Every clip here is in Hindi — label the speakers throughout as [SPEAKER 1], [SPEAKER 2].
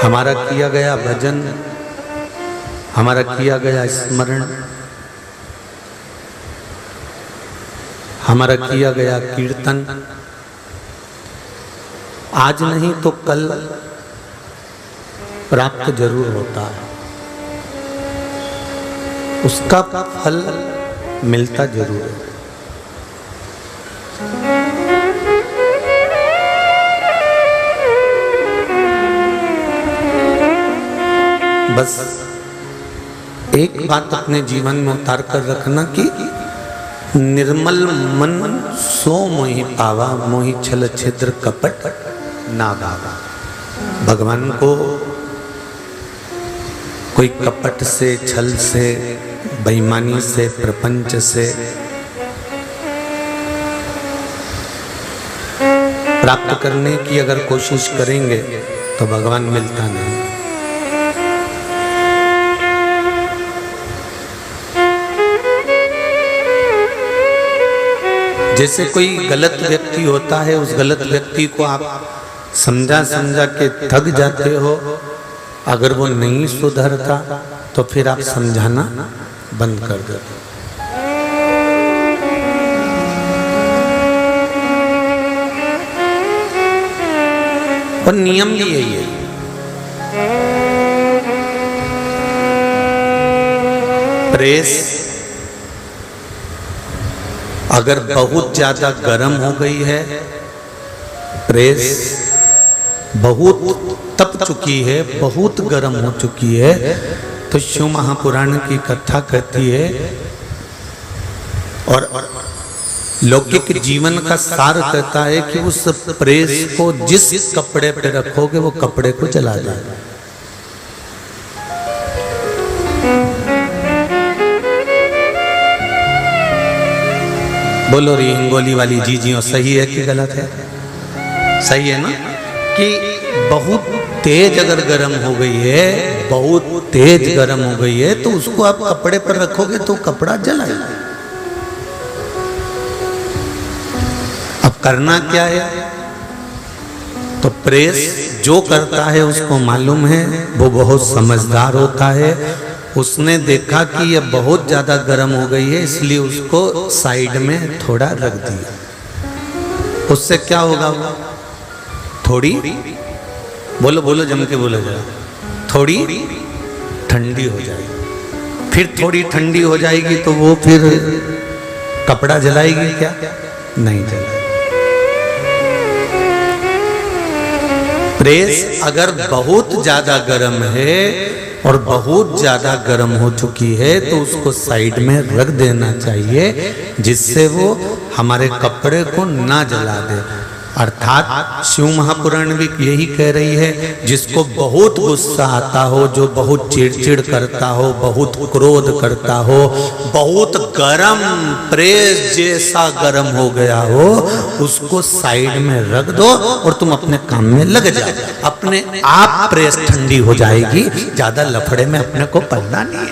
[SPEAKER 1] हमारा किया गया भजन, हमारा किया गया स्मरण, हमारा किया गया कीर्तन आज नहीं तो कल प्राप्त जरूर होता है, उसका फल मिलता जरूर है। बस एक बात अपने जीवन में उतार कर रखना कि निर्मल मन सो मोहि पावा, मोहि छल छिद्र कपट ना गावा। भगवान को कोई कपट से, छल से, बेईमानी से, प्रपंच से प्राप्त करने की अगर कोशिश करेंगे तो भगवान मिलता नहीं। जैसे कोई गलत व्यक्ति होता है, उस गलत व्यक्ति को आप समझा समझा के थक जाते हो, अगर वो नहीं सुधरता तो फिर आप समझाना बंद कर देते। और नियम भी यही है। प्रेस अगर बहुत ज्यादा गर्म हो गई है, प्रेस बहुत तप चुकी है, बहुत गर्म हो चुकी है, तो शिव महापुराण की कथा कहती है और लौकिक जीवन का सार कहता है कि उस प्रेस को जिस कपड़े पे रखोगे वो कपड़े को जला देगा। बोलो री हिंगोली वाली जीजियों, सही है कि गलत है? सही है ना कि बहुत तेज अगर गर्म हो गई है, बहुत तेज गर्म हो गई है, तो उसको आप कपड़े पर रखोगे तो कपड़ा जलाएगा। अब करना क्या है? तो प्रेस जो करता है उसको मालूम है, वो बहुत समझदार होता है। उसने देखा कि ये बहुत ज्यादा गर्म हो गई है, इसलिए उसको साइड में थोड़ा रख दिया। उससे क्या होगा? थोड़ी बोलो बोलो जम के बोलो जरा, थोड़ी ठंडी हो जाएगी। फिर थोड़ी ठंडी हो जाएगी तो वो फिर कपड़ा जलाएगी क्या? नहीं जलाएगी। प्रेस अगर बहुत ज्यादा गर्म है और बहुत ज्यादा गर्म हो चुकी है तो उसको साइड में रख देना चाहिए, जिससे वो हमारे कपड़े को ना जला दे। अर्थात शिव महापुराण भी यही कह रही है, जिसको बहुत गुस्सा आता हो, जो बहुत चिड़चिड़ करता हो, बहुत क्रोध करता हो, बहुत गरम प्रेस जैसा गरम हो गया हो, उसको साइड में रख दो और तुम अपने काम में लग जाओ। अपने आप प्रेस ठंडी हो जाएगी। ज्यादा लफड़े में अपने को पड़ना नहीं है,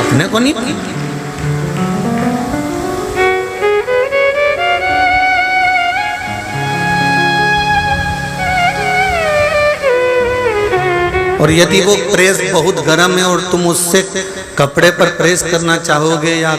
[SPEAKER 1] अपने को नहीं। और यदि वो प्रेस बहुत गर्म है और तुम उससे कपड़े पर प्रेस करना चाहोगे, या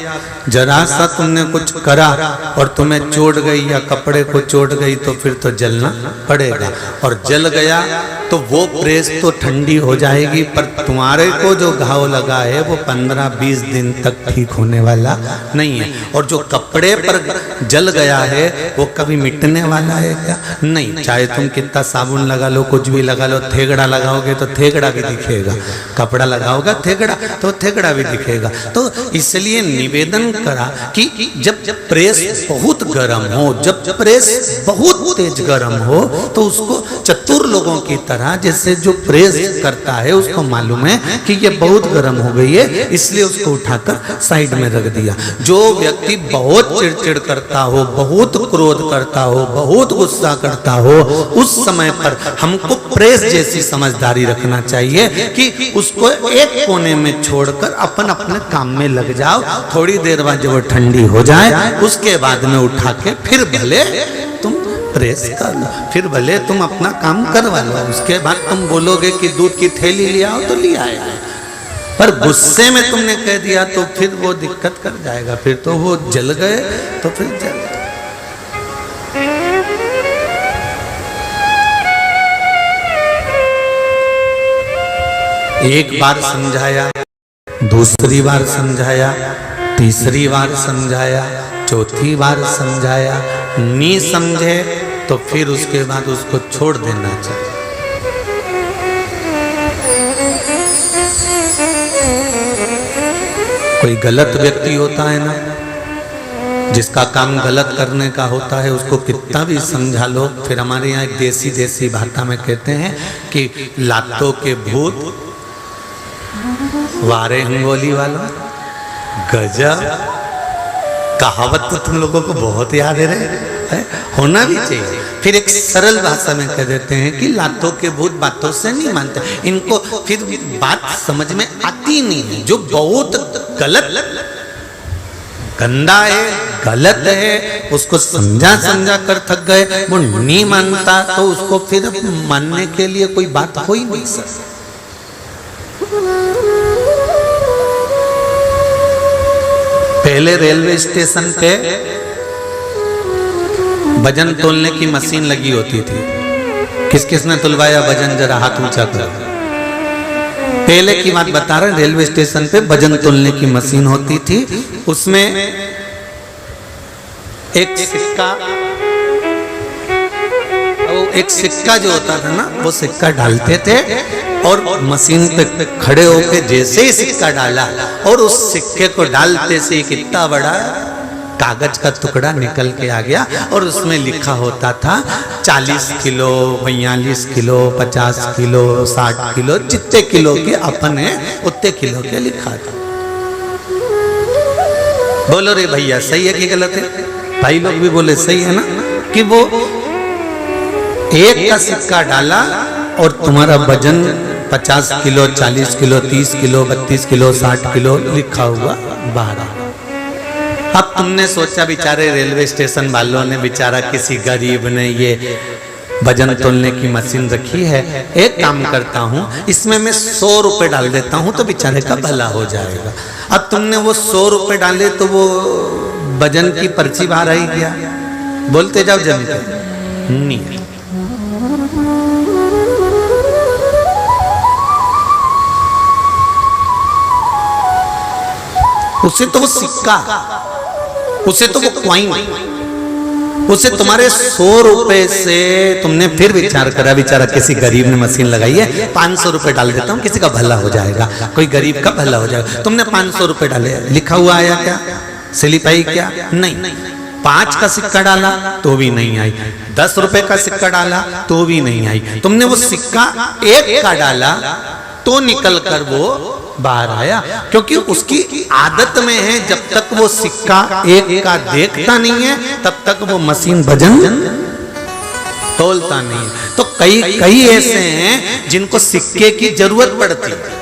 [SPEAKER 1] जरा सा तुमने कुछ करा और तुम्हें चोट गई या कपड़े को चोट गई, तो फिर तो जलना पड़ेगा। और जल गया तो वो प्रेस तो ठंडी हो जाएगी, पर तुम्हारे को जो घाव लगा है वो 15-20 दिन तक ठीक होने वाला नहीं है। और जो कपड़े पर जल गया है वो कभी मिटने वाला है क्या? नहीं। चाहे तुम कितना साबुन लगा लो, कुछ भी लगा लो, थेगड़ा लगाओगे तो थेगड़ा भी दिखेगा, कपड़ा लगाओगे थेगड़ा तो थेगड़ा भी दिखेगा। तो इसलिए निवेदन करा कि जब प्रेस बहुत गर्म हो, जब प्रेस बहुत तेज गर्म हो, तो उसको चतुर लोगों की तरह, जैसे जो प्रेस करता है उसको मालूम है कि ये बहुत गर्म हो गई है, इसलिए उसको उठाकर साइड में रख दिया। जो व्यक्ति बहुत चिड़चिड़ करता हो, बहुत क्रोध करता हो, बहुत गुस्सा करता हो, उस समय पर हमको प्रेस जैसी समझदारी रखना चाहिए कि उसको एक कोने में छोड़कर अपन अपने काम में लग जाओ। थोड़ी देर बाद जब वो ठंडी हो जाए उसके बाद में उठा के फिर भले तुम प्रेस कर लो, फिर भले तुम अपना काम करवा लो, उसके बाद तुम बोलोगे कि दूध की थैली ले आओ तो ले आएगा। पर गुस्से में तुमने कह दिया तो फिर वो दिक्कत कर जाएगा, फिर तो वो जल गए तो फिर जल गए। एक बार समझाया, दूसरी बार समझाया, तीसरी बार समझाया, चौथी बार समझाया, नहीं समझे तो फिर उसके बाद उसको छोड़ देना चाहिए। कोई गलत व्यक्ति होता है ना, जिसका काम गलत करने का होता है, उसको कितना भी समझा लो, फिर हमारे यहाँ एक देसी भाषा में कहते हैं कि लातों के भूत वारे हिंगोली वाला। गजब कहावत तो तुम लोगों को बहुत याद है, होना भी चाहिए। फिर एक सरल भाषा में कह देते हैं कि लातों के भूत बातों से नहीं मानते, इनको फिर बात समझ में आती नहीं है। जो बहुत गलत गंदा है, गलत है, उसको समझा कर थक गए, वो नहीं मानता तो उसको फिर मानने के लिए कोई बात हो ही नहीं सकती। पहले रेलवे स्टेशन पे वजन तोलने की मशीन लगी होती थी। किस किस ने तुलवाया वजन, जरा हाथ ऊंचा करो। पहले की बात बता रहे, रेलवे स्टेशन पे वजन तोलने की मशीन होती थी। उसमें एक सिक्का जो होता था ना, वो सिक्का डालते थे और मशीन पे खड़े होके जैसे ही सिक्का डाला और उस सिक्के को डालते से कितना बड़ा कागज का टुकड़ा निकल के आ गया और उसमें लिखा होता था 40 किलो, 42 किलो, 50 किलो, 60 किलो, जितने किलो के अपन है उतने किलो के लिखा था। बोलो रे भैया, सही है कि गलत है? भाई लोग भी बोले सही है ना, कि वो एक का सिक्का डाला और तुम्हारा वजन 50 kilo, 40 kilo, 30 kilo, 32 kilo, 60 kilo लिखा हुआ बाहर। अब तुमने सोचा बेचारे रेलवे स्टेशन वालों ने, बेचारा किसी गरीब ने ये वजन तोलने की मशीन रखी है, एक काम करता हूँ इसमें मैं 100 रुपए डाल देता हूँ तो बेचारे का भला हो जाएगा। अब तुमने वो 100 रुपए डाले तो वो वजन की पर्ची बाहर आई क्या? बोलते जाओ जमीन नहीं। उसे तो वो सिक्का, उसे तो वो क्वाइन, उसे तुम्हारे 100 रुपए से तुमने फिर विचार करा, बेचारा किसी गरीब ने मशीन लगाई है, 500 रुपए डाल देता हूँ, किसी का भला हो जाएगा, कोई गरीब का भला हो जाएगा। तुमने 500 रुपए डाले, लिखा हुआ आया क्या? स्लिप आई क्या? नहीं। 5 का सिक्का डाला तो भी नहीं आई, 10 रुपए का सिक्का डाला तो भी नहीं आई। तुमने वो सिक्का 1 का डाला तो निकल कर वो बाहर आया, क्योंकि उसकी आदत में है जब तक वो सिक्का 1 का देखता नहीं है तब तक वो मशीन वजन तोलता नहीं है। तो कई ऐसे हैं जिनको सिक्के की जरूरत पड़ती है।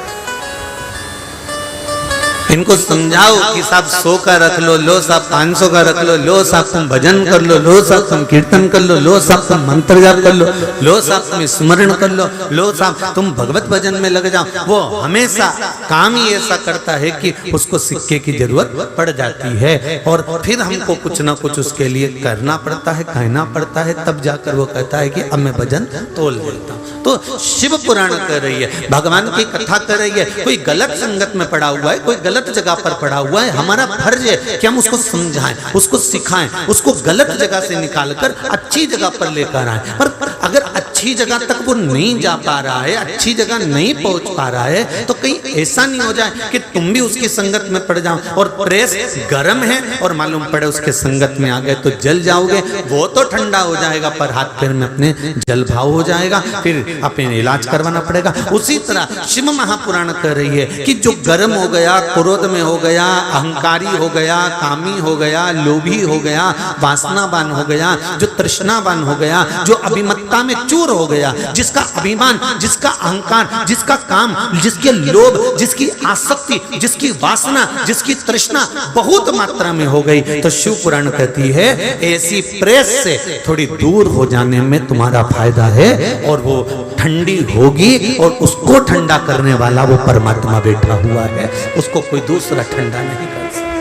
[SPEAKER 1] इनको समझाओ कि साहब 100 का रख लो, लो साहब 500 का रख लो, लो साहब तुम भजन कर लो साहब तुम कीर्तन कर लो साहब तुम मंत्र जाप कर लो साहब तुम स्मरण कर लो साहब तुम भगवत भजन में लग जाओ। वो हमेशा काम ही ऐसा करता है कि उसको सिक्के की जरूरत पड़ जाती है और फिर हमको कुछ ना कुछ उसके लिए करना पड़ता है, कहना पड़ता है, तब जाकर वो कहता है कि अब मैं भजन तोल लेता हूँ। तो शिव पुराण कर रही है, भगवान की कथा कर रही है। कोई गलत संगत में पड़ा हुआ है, कोई गलत जगह पर पड़ा हुआ है, हमारा फर्ज है कि हम उसको समझाएं, उसको सिखाएं, उसको गलत जगह से निकालकर अच्छी जगह पर लेकर आए। पर अगर अच्छी जगह तक वो नहीं जा पा रहा है, अच्छी जगह नहीं पहुंच पा रहा है, तो कहीं ऐसा नहीं हो जाए कि तुम भी उसकी संगत में पड़ जाओ और प्रेस गर्म है और मालूम पड़े उसके संगत में आ गए तो जल जाओगे। वो तो ठंडा हो जाएगा पर हाथ पैर में अपने जल भाव हो जाएगा, फिर अपने इलाज करवाना पड़ेगा। उसी तरह शिव महापुराण कह रही है कि जो गर्म हो गया, क्रोध में हो गया, अहंकारी हो गया, कामी हो गया, लोभी हो गया, वासनावान हो गया, जो तृष्णावान हो गया, जो अभिमत्ता में चूर हो गया, जिसका अभिमान, जिसका अहंकार, जिसका काम, जिसके लोभ, जिसकी आसक्ति, जिसकी वासना, जिसकी तृष्णा बहुत मात्रा में हो गई, तो शिव पुराण कहती है ऐसी प्रेस से थोड़ी दूर हो जाने में तुम्हारा फायदा है, और वो ठंडी होगी, और उसको ठंडा करने वाला वो परमात्मा बैठा हुआ है, उसको कोई दूसरा ठंडा नहीं कर सकता।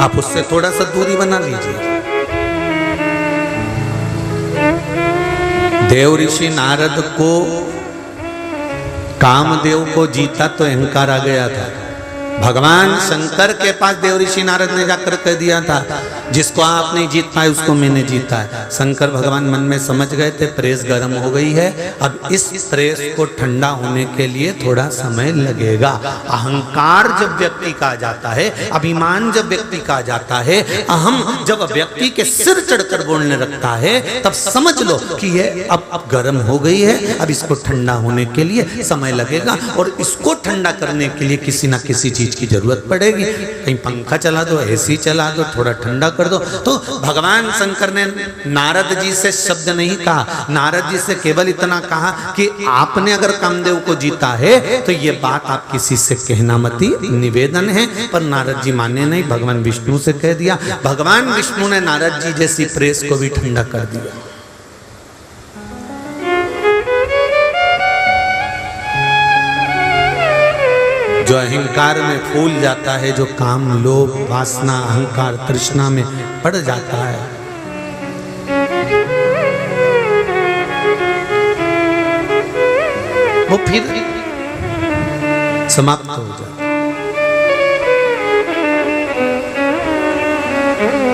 [SPEAKER 1] आप उससे थोड़ा सा दूरी बना लीजिए। देव ऋषि नारद को, कामदेव को जीता तो अहंकार आ गया था। भगवान शंकर के पास देव ऋषि नारद ने जाकर कह दिया था, जिसको आप नहीं जीत पाए उसको मैंने जीता है। शंकर भगवान मन में समझ गए थे प्रेस गर्म हो गई है, अब इस प्रेस को ठंडा होने के लिए थोड़ा समय लगेगा। अहंकार जब व्यक्ति का आ जाता है, अभिमान जब व्यक्ति का आ जाता है, अहम जब व्यक्ति के सिर चढ़कर बोलने लगता है, तब समझ लो कि ये अब गर्म हो गई है, अब इसको ठंडा होने के लिए समय लगेगा, और इसको ठंडा करने के लिए किसी ना किसी चीज की जरूरत पड़ेगी। कहीं पंखा चला दो, एसी चला दो, थोड़ा ठंडा कर दो। तो भगवान शंकर ने नारद जी से शब्द नहीं कहा, नारद जी से केवल इतना कहा कि आपने अगर कामदेव को जीता है तो ये बात आप किसी से कहना मती, निवेदन है। पर नारद जी माने नहीं, भगवान विष्णु से कह दिया। भगवान विष्णु ने नारद जी जैसी प्रेस को भी ठंडा कर दिया। जो अहंकार में फूल जाता है, जो काम, लोभ, वासना, अहंकार, तृष्णा में पड़ जाता है, वो फिर समाप्त हो जाता है।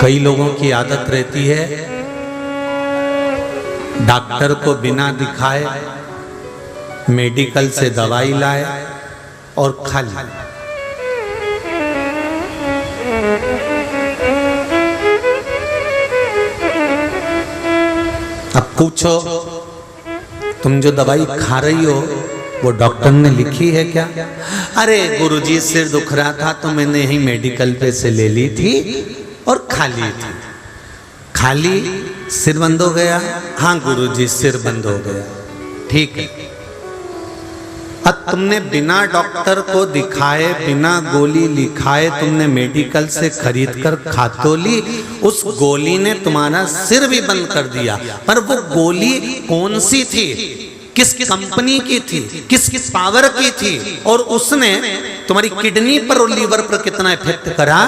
[SPEAKER 1] कई लोगों की आदत रहती है डॉक्टर को बिना दिखाए मेडिकल से दवाई लाए और खा ली। अब पूछो, तुम जो दवाई खा रही हो वो डॉक्टर ने लिखी है क्या? अरे गुरुजी सिर दुख रहा था तो मैंने यही मेडिकल पे से ले ली थी और खा ली थी। खाली सिर बंद हो गया? हाँ गुरुजी सिर बंद हो गया, ठीक है। अब तुमने बिना डॉक्टर को दिखाए, बिना गोली लिखाए तुमने मेडिकल से खरीद कर खा तो ली, उस गोली ने तुम्हारा सिर भी बंद कर दिया। पर वो गोली कौन सी थी, किस कंपनी की थी, किस पावर की थी, और उसने तुम्हारी किडनी पर और लीवर पर कितना इफेक्ट करा,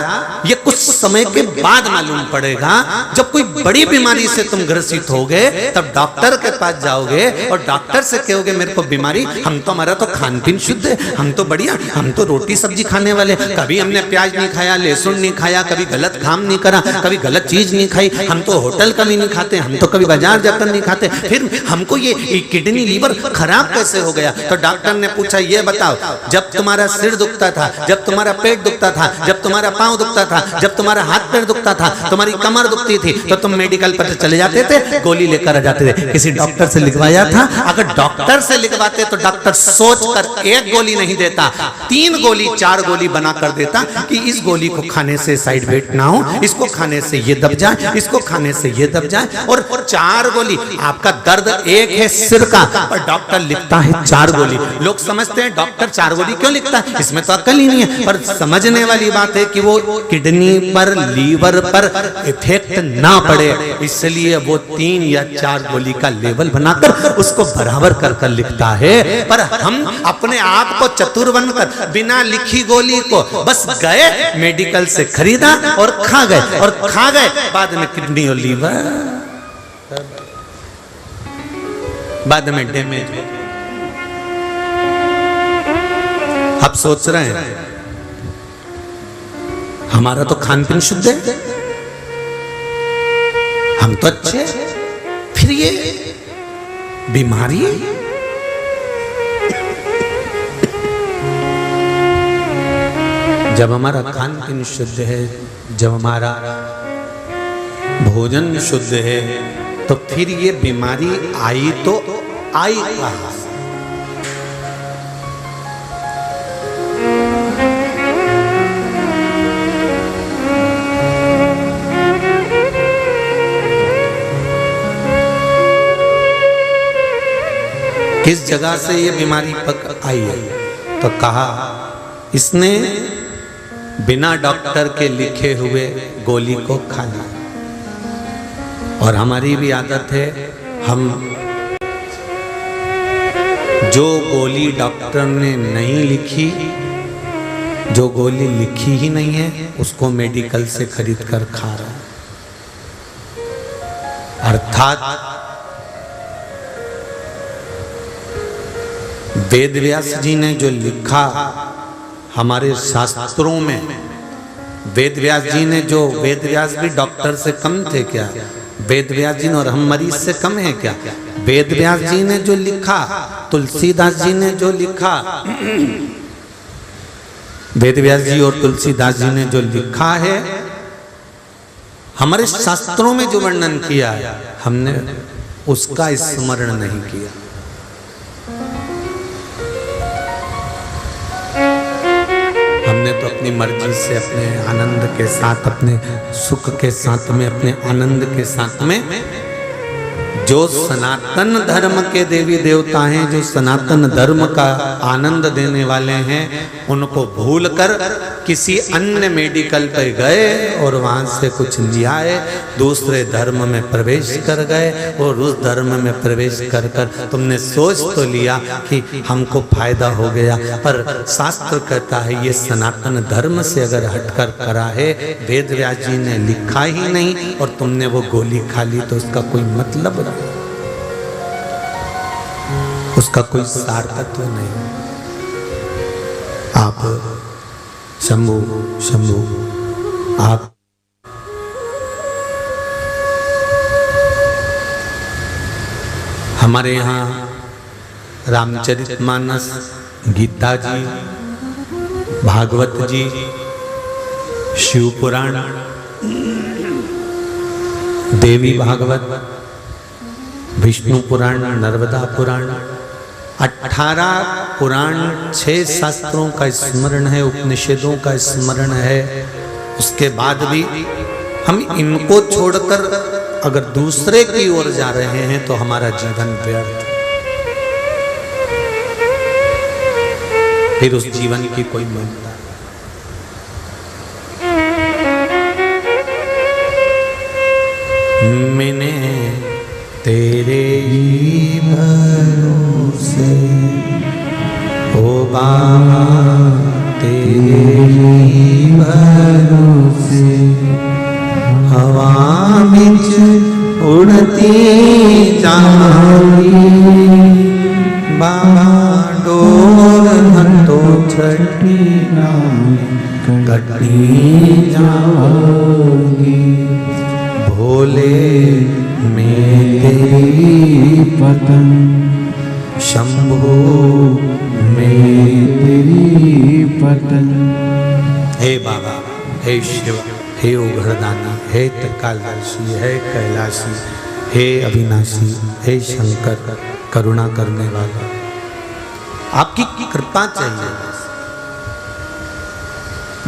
[SPEAKER 1] ये कुछ समय के बाद मालूम पड़ेगा। जब कोई बड़ी बीमारी से तुम ग्रसित होगे तब डॉक्टर के पास जाओगे और डॉक्टर से कहोगे मेरे को बीमारी, हम तो, हमारा तो खान पीन शुद्ध है, हम तो बढ़िया, हम तो रोटी सब्जी खाने वाले, कभी हमने प्याज नहीं खाया, लहसुन नहीं खाया, कभी गलत काम नहीं करा, कभी गलत चीज नहीं खाई, हम तो होटल कभी नहीं खाते, हम तो कभी बाजार जाकर नहीं खाते, फिर हमको ये किडनी लीवर खराब कैसे हो गया? तो डॉक्टर ने पूछा ये बताओ, जब तुम्हारा सिर दुखता था, जब तुम्हारा पेट दुखता था, जब तुम्हारा पांव दुखता था, जब तुम्हारा हाथ पैर दुखता था, तुम्हारी कमर दुखती थी, तो तुम मेडिकल पर चले जाते थे, गोली लेकर आ जाते थे? किसी डॉक्टर से लिखवाया था? अगर डॉक्टर से लिखवाते तो डॉक्टर सोचकर एक गोली नहीं देता, 3 गोली 4 गोली बना कर देता कि इस गोली को खाने से साइड इफेक्ट ना हो, इसको खाने से ये दब जाए, इसको खाने से ये दब जाए। और 4 गोली, आपका दर्द एक है सिर का और डॉक्टर लिखता है 4 गोली। लोग समझते हैं डॉक्टर 4 गोली क्यों लिखता है, इसमें तो अकल ही नहीं है। पर समझने वाली बात है कि वो किडनी पर, लीवर पर इफेक्ट ना पड़े, इसलिए वो 3 या 4 गोली का लेवल बनाकर उसको बराबर कर कर लिखता है। पर हम अपने आप को चतुर बनकर बिना लिखी गोली को बस गए मेडिकल से खरीदा और खा गए, बाद में किडनी और लीवर बाद में डैमेज। अब सोच रहे हैं हमारा तो खान पीन शुद्ध है, हम तो अच्छे, फिर ये बीमारी। जब हमारा खान पीन शुद्ध है, जब हमारा भोजन शुद्ध है, तो फिर ये बीमारी आई तो आई कहां से? किस जगह से ये बीमारी पक आई है? तो कहा इसने बिना डॉक्टर के लिखे हुए गोली को खा लिया। और हमारी भी आदत है, हम जो गोली डॉक्टर ने नहीं लिखी, जो गोली लिखी ही नहीं है, उसको मेडिकल से खरीद कर खा रहे हैं। अर्थात वेद व्यास जी ने जो लिखा हमारे शास्त्रों में, वेद व्यास जी ने जो, वेद व्यास भी डॉक्टर से कम थे क्या? वेद व्यास जी ने और हम मरीज से कम है क्या? वेद व्यास जी ने जो लिखा, तुलसीदास जी ने जो लिखा, वेद व्यास जी और तुलसीदास जी ने जो लिखा है, हमारे शास्त्रों में जो वर्णन किया है, हमने उसका स्मरण नहीं किया। हमने तो अपनी मर्जी से, अपने आनंद के साथ, अपने सुख के साथ में, अपने आनंद के साथ में, जो सनातन धर्म के देवी देवता हैं, जो सनातन धर्म का आनंद देने वाले हैं, उनको भूलकर किसी अन्य मेडिकल पर गए और वहां से कुछ लिया है, दूसरे धर्म में प्रवेश कर गए और उस धर्म में प्रवेश कर कर तुमने सोच तो लिया कि हमको फायदा हो गया, पर शास्त्र कहता है ये सनातन धर्म से अगर हटकर करा है, वेद व्यास जी ने लिखा ही नहीं और तुमने वो गोली खा ली, तो उसका कोई मतलब नहीं, उसका कोई सार्थत्व नहीं। आप शंभु शंभु आप हमारे यहाँ रामचरितमानस, गीता जी, भागवत जी, शिव पुराण, देवी भागवत, विष्णु पुराण, नर्मदा पुराण, 18 पुराण, 6 शास्त्रों का स्मरण है, उपनिषदों का स्मरण है। उसके बाद भी हम इनको छोड़कर अगर दूसरे की ओर जा रहे हैं तो हमारा जीवन व्यर्थ, फिर उस जीवन की कोई मूल्यता नहीं। मैंने तेरे ही भरोसे ओ बाबा, तेरे ही भरोसे हवा बिच उड़ती जाऊंगी, बाबा डोर तो छठी नाम कटी जाऊंगी, भोले में तेरी पतन, शंभो में तेरी पतन। हे बाबा, हे शिव, हे उघड़दानी, हे त्रिकालदर्शी, हे कैलाशी, हे अविनाशी, हे शंकर, करुणा करने वाला, आपकी कृपा चाहिए।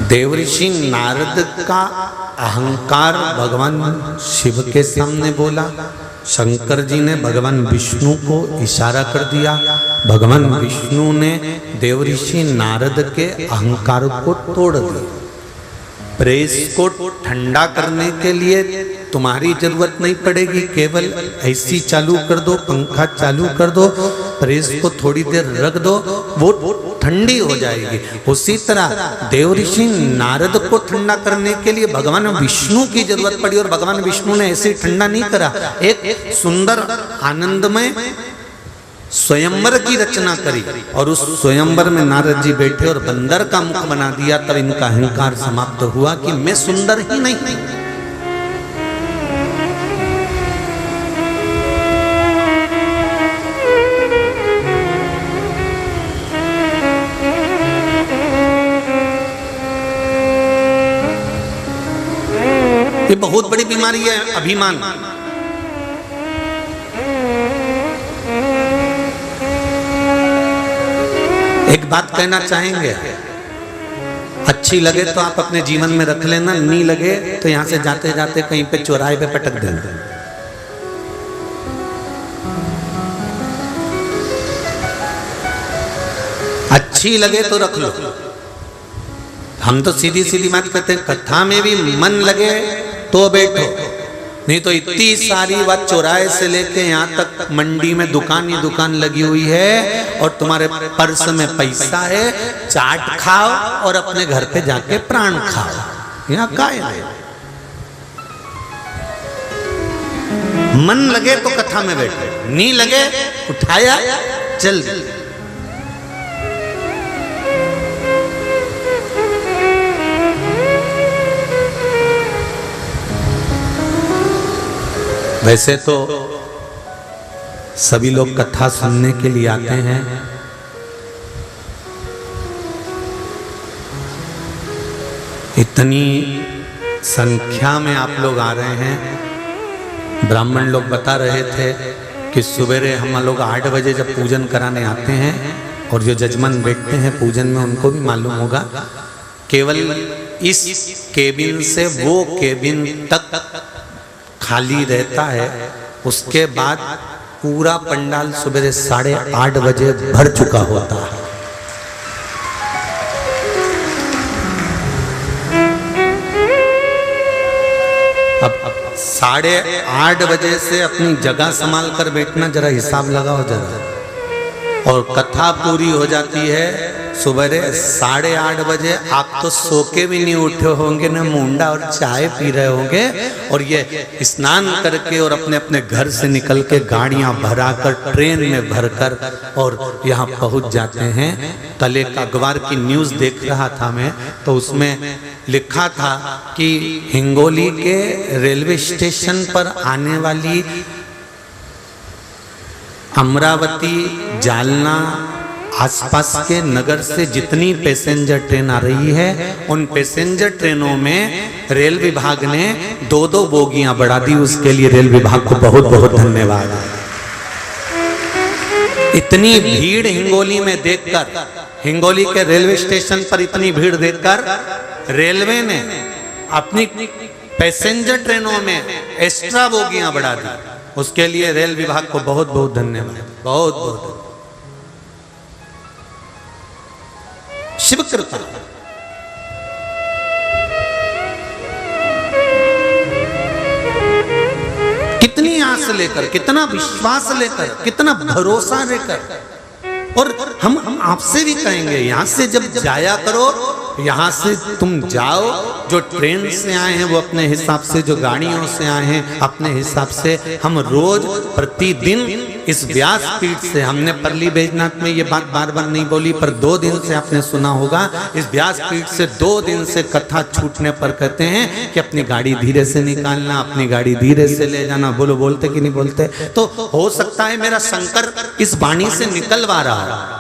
[SPEAKER 1] देवऋषि नारद का अहंकार भगवान शिव के सामने बोला, शंकर जी ने भगवान विष्णु को इशारा कर दिया, भगवान विष्णु ने देवऋषि नारद के अहंकार को तोड़ दिया। प्रेस को ठंडा करने के लिए तुम्हारी जरूरत नहीं पड़ेगी, केवल ऐसी चालू कर दो, पंखा चालू कर दो, प्रेस को थोड़ी देर रख दो, वो ठंडी हो जाएगी। उसी तरह देवऋषि नारद को ठंडा करने के लिए भगवान विष्णु की जरूरत पड़ी, और भगवान विष्णु ने ऐसे ठंडा नहीं करा, एक सुंदर आनंदमय स्वयंवर की रचना करी, और उस स्वयंवर में नारद जी बैठे और बंदर का मुख बना दिया। तब इनका अहंकार समाप्त हुआ कि मैं सुंदर ही नहीं। ये बहुत बड़ी बीमारी है, अभिमान। बात कहना चाहेंगे? अच्छी लगे तो आप अपने जीवन में रख लेना, नहीं लगे तो यहां से जाते जाते कहीं पे चौराहे पे पटक देना। अच्छी लगे तो रख लो। हम तो सीधी सीधी बात कहते हैं, कथा में भी मन लगे तो बैठो, नहीं तो इतनी सारी बात, चौराहे से लेके यहाँ तक मंडी में दुकान ही दुकान लगी हुई है और तुम्हारे पर्स में पैसा है, चाट खाओ और अपने घर पे जाके प्राण खाओ। यहाँ काय है? मन लगे तो कथा में बैठो, नहीं लगे उठाया चल। वैसे तो सभी लोग कथा सुनने के लिए आते हैं, इतनी संख्या में आप लोग आ रहे हैं। ब्राह्मण लोग बता रहे थे कि सवेरे हम लोग 8 बजे जब पूजन कराने आते हैं और जो जजमान बैठते हैं पूजन में, उनको भी मालूम होगा, केवल इस केबिन से वो केबिन तक खाली रहता है, उसके बाद पूरा पंडाल सुबह 8:30 बजे भर चुका होता है। अब 8:30 बजे से अपनी जगह संभाल कर बैठना, जरा हिसाब लगाओ जरा। और कथा पूरी हो जाती है सुबह 8:30 बजे, आप तो सो के भी नहीं उठे होंगे, ना मुंडा और चाय पी रहे होंगे, और ये स्नान करके और अपने अपने घर से निकल के गाड़ियां भराकर ट्रेन में भरकर और यहाँ पहुंच जाते हैं। कल एक अखबार की न्यूज़ देख रहा था मैं, तो उसमें लिखा था कि हिंगोली के रेलवे स्टेशन पर आने वाली अमरावती, जालना, आसपास के नगर से जितनी पैसेंजर ट्रेन आ रही है, उन पैसेंजर ट्रेनों में रेल विभाग ने 2-2 बोगियां बढ़ा दी। उसके लिए रेल विभाग को बहुत बहुत धन्यवाद। इतनी भीड़ हिंगोली में देखकर, हिंगोली के रेलवे स्टेशन पर इतनी भीड़ देखकर रेलवे ने अपनी पैसेंजर ट्रेनों में एक्स्ट्रा बोगियां बढ़ा दी। उसके लिए रेल विभाग को बहुत बहुत धन्यवाद, बहुत बहुत शिव कृपा। कितनी आस लेकर, कितना विश्वास लेकर, कितना भरोसा लेकर, और हम आपसे भी कहेंगे, यहां से जब जाया करो, यहाँ से तुम जाओ, जो ट्रेन से आए हैं वो अपने हिसाब से, जो गाड़ियों से आए हैं अपने हिसाब से। हम रोज प्रतिदिन इस व्यास पीठ से, हमने परली बैजनाथ में ये बात बार बार नहीं बोली, पर 2 दिन से आपने सुना होगा, इस व्यास पीठ से 2 दिन से कथा छूटने पर कहते हैं कि अपनी गाड़ी धीरे से निकालना, अपनी गाड़ी धीरे से ले जाना। बोलो, बोलते कि नहीं बोलते? तो हो सकता है मेरा शंकर इस वाणी से निकलवा रहा है,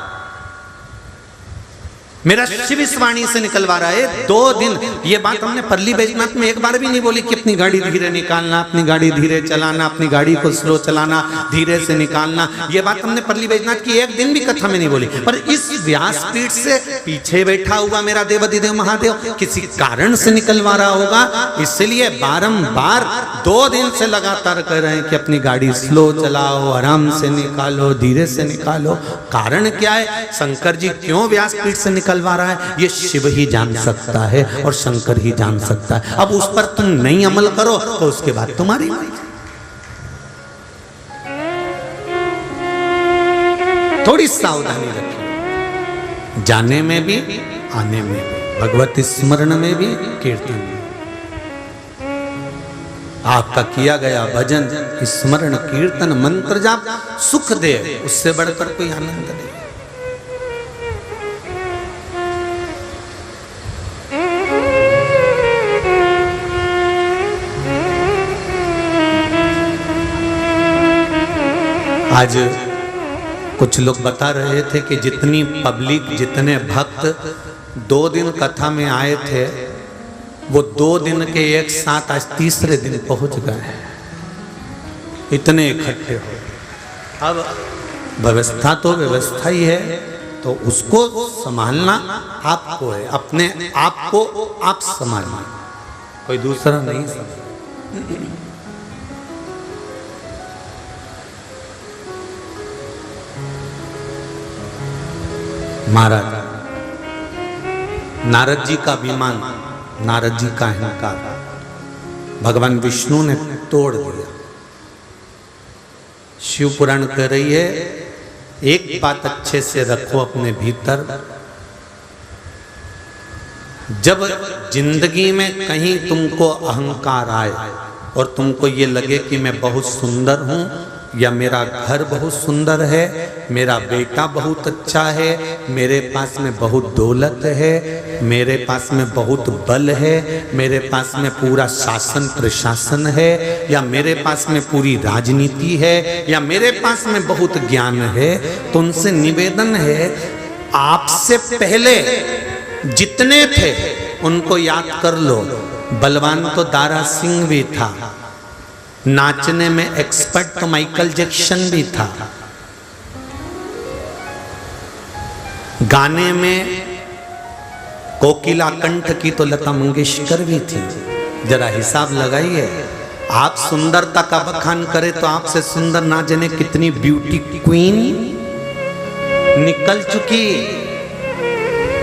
[SPEAKER 1] मेरा शिव इस वाणी से निकलवा रहा है। 2 दिन ये बात हमने परली बैजनाथ में एक बार भी नहीं बोली कि अपनी गाड़ी धीरे निकालना, अपनी गाड़ी धीरे चलाना, अपनी गाड़ी को स्लो चलाना, धीरे से निकालना। ये बात हमने परली बैजनाथ की एक दिन भी कथा में नहीं बोली। पर इस व्यासपीठ से पीछे बैठा हुआ मेरा देवाधिदेव महादेव किसी कारण से निकलवा रहा होगा, इसलिए बारंबार 2 दिन से लगातार कह रहे हैं कि अपनी गाड़ी स्लो चलाओ, आराम से निकालो, धीरे से निकालो। कारण क्या है? शंकर जी क्यों व्यासपीठ से निकलवा रहा है, ये शिव ही जान सकता है और शंकर ही जान सकता है। अब उस पर तुम नहीं अमल करो तो उसके बाद तुम्हारी थोड़ी सावधानी रखिए, जाने में भी, आने में भी, भगवत स्मरण में भी, कीर्तन में। आपका किया गया भजन, स्मरण, कीर्तन, मंत्र जाप सुख दे, उससे बढ़कर कोई आनंद नहीं। आज कुछ लोग बता रहे थे कि जितनी पब्लिक, जितने भक्त 2 दिन कथा में आए थे, वो 2 दिन के एक साथ आज तीसरे दिन पहुंच गए, इतने इकट्ठे हो। अब व्यवस्था तो व्यवस्था ही है, तो उसको संभालना आपको है, अपने आप को आप संभालना, कोई दूसरा नहीं संभाल। महाराज नारद जी का अभिमान, नारद जी का अहंकार भगवान विष्णु ने तोड़ दिया। शिव पुराण कह रही है, एक बात अच्छे से रखो अपने भीतर, जब जिंदगी में कहीं तुमको अहंकार आए और तुमको ये लगे कि मैं बहुत सुंदर हूं, या मेरा घर बहुत सुंदर है, मेरा बेटा बहुत अच्छा है, मेरे पास में बहुत दौलत है, मेरे पास में बहुत बल है, मेरे पास में पूरा शासन प्रशासन है, या मेरे पास में पूरी राजनीति है, या मेरे पास में बहुत ज्ञान है, तो उनसे निवेदन है, आपसे पहले जितने थे उनको याद कर लो। बलवान तो दारा सिंह भी था, नाचने में एक्सपर्ट तो माइकल जैक्सन भी था, गाने में कोकिला कंठ की तो लता मंगेशकर भी थी। जरा हिसाब लगाइए, आप सुंदरता का बखान करें तो आपसे सुंदर ना जाने कितनी ब्यूटी क्वीन निकल चुकी,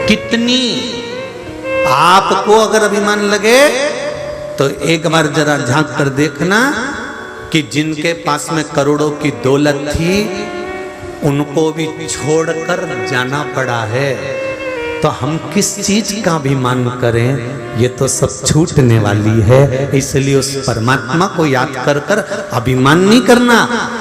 [SPEAKER 1] कितनी। आपको अगर अभिमान लगे तो एक बार जरा झांक कर देखना कि जिनके पास में करोड़ों की दौलत थी उनको भी छोड़कर जाना पड़ा है, तो हम किस चीज का अभिमान करें, ये तो सब छूटने वाली है। इसलिए उस परमात्मा को याद कर कर अभिमान नहीं करना,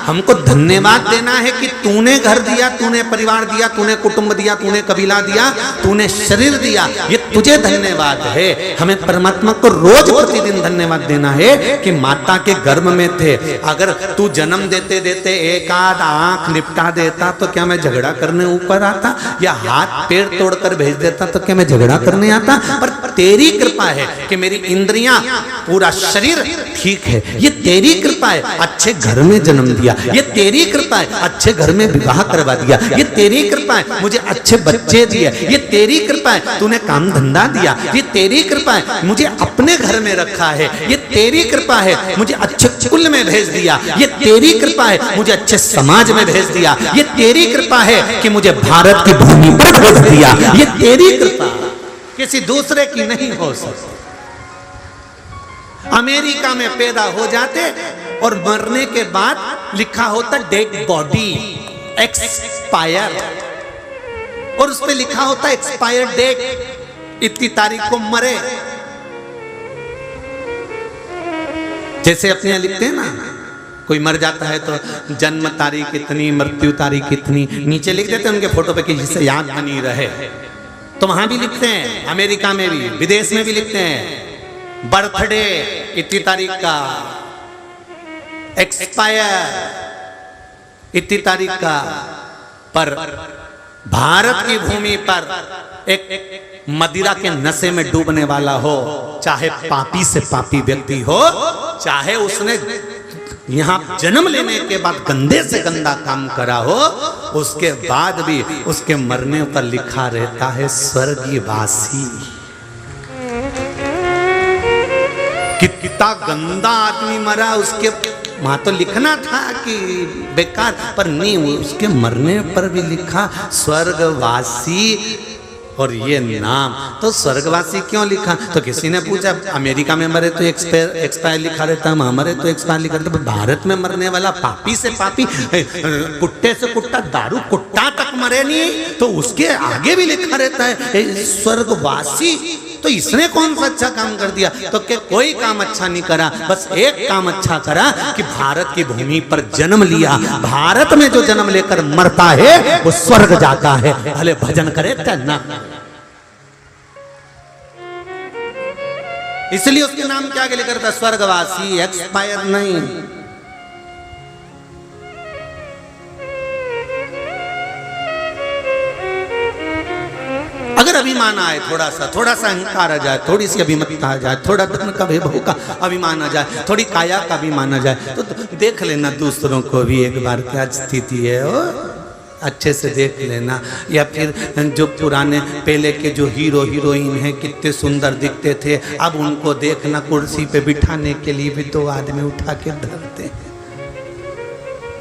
[SPEAKER 1] हमको धन्यवाद देना है कि तूने घर दिया, तूने परिवार दिया, तूने कुटुंब दिया, तूने कबीला दिया, तूने शरीर दिया, ये तुझे धन्यवाद है। हमें परमात्मा को रोज प्रतिदिन धन्यवाद देना है कि माता के गर्भ में थे, अगर तू जन्म देते देते एक आध आंख निपटा देता तो क्या मैं झगड़ा करने ऊपर आता, या हाथ पैर तोड़कर भेज देता तो क्या मैं झगड़ा करने आता। पर तेरी कृपा है कि मेरी इंद्रियां, पूरा शरीर ठीक है, ये तेरी कृपा है। अच्छे घर में जन्म दिया, ये तेरी कृपा है। अच्छे घर में विवाह करवा दिया, ये तेरी कृपा है। मुझे अच्छे बच्चे दिए, ये तेरी कृपा है। तूने काम धंधा दिया, ये तेरी कृपा है। मुझे अपने घर में रखा है, ये तेरी कृपा है। मुझे अच्छे कुल में भेज दिया, ये तेरी कृपा है। मुझे अच्छे समाज में भेज दिया, ये तेरी कृपा है। कि मुझे भारत की भूमि पर भेज दिया, ये तेरी कृपा, किसी दूसरे की नहीं हो सकती। अमेरिका में पैदा हो जाते और मरने के बाद लिखा होता डेड बॉडी एक्सपायर, और उस पे लिखा होता एक्सपायर डेट, इतनी तारीख को मरे। जैसे अपने यहां लिखते हैं ना, कोई मर जाता है तो जन्म तारीख इतनी, मृत्यु तारीख इतनी, नीचे लिख देते हैं उनके फोटो पे कि जिससे याद बनी रहे। तो वहां भी लिखते हैं, अमेरिका में भी, विदेश में भी लिखते हैं, बर्थडे इतनी तारीख का, एक्सपायर इतनी तारीख का। पर भारत की भूमि पर एक मदिरा के नशे में डूबने वाला हो, चाहे पापी से पापी व्यक्ति हो, चाहे उसने यहाँ जन्म लेने के बाद गंदे से गंदा काम करा हो, उसके बाद भी उसके मरने पर लिखा रहता है स्वर्गवासी। कितना गंदा आदमी मरा, उसके वहां तो लिखना था कि बेकार, पर नहीं, उसके मरने पर भी लिखा स्वर्गवासी। और ये नाम तो स्वर्गवासी क्यों लिखा? तो किसी ने पूछा, अमेरिका में मरे तो एक्सपायर लिखा रहता है, वहां मरे तो एक्सपायर लिखा रहता है, भारत में मरने वाला पापी से पापी, कुत्ते से कुत्ता, दारू कुत्ता तक मरे नहीं तो उसके आगे भी लिखा रहता है स्वर्गवासी। तो इसने कौन सा अच्छा काम कर दिया? तो क्या कोई काम अच्छा नहीं करा, बस एक काम अच्छा करा कि भारत की भूमि पर जन्म लिया। भारत में जो जन्म लेकर मरता है वो स्वर्ग जाता है, भले भजन करे ना। इसलिए उसके नाम क्या लिखा रहता? स्वर्गवासी, एक्सपायर नहीं। अगर अभिमान आए, थोड़ा सा अहंकार आ जाए, थोड़ी सी अभिमतता आ जाए, थोड़ा धन का वैभव का अभिमान आ जाए, थोड़ी काया का अभिमान आ जाए, तो देख लेना दूसरों को भी एक बार क्या स्थिति है। अच्छे से देख लेना। या फिर जो पुराने पहले के जो हीरो हीरोइन हैं कितने सुंदर दिखते थे, अब उनको देखना कुर्सी पे बिठाने के लिए भी तो आदमी उठा के धरते हैं।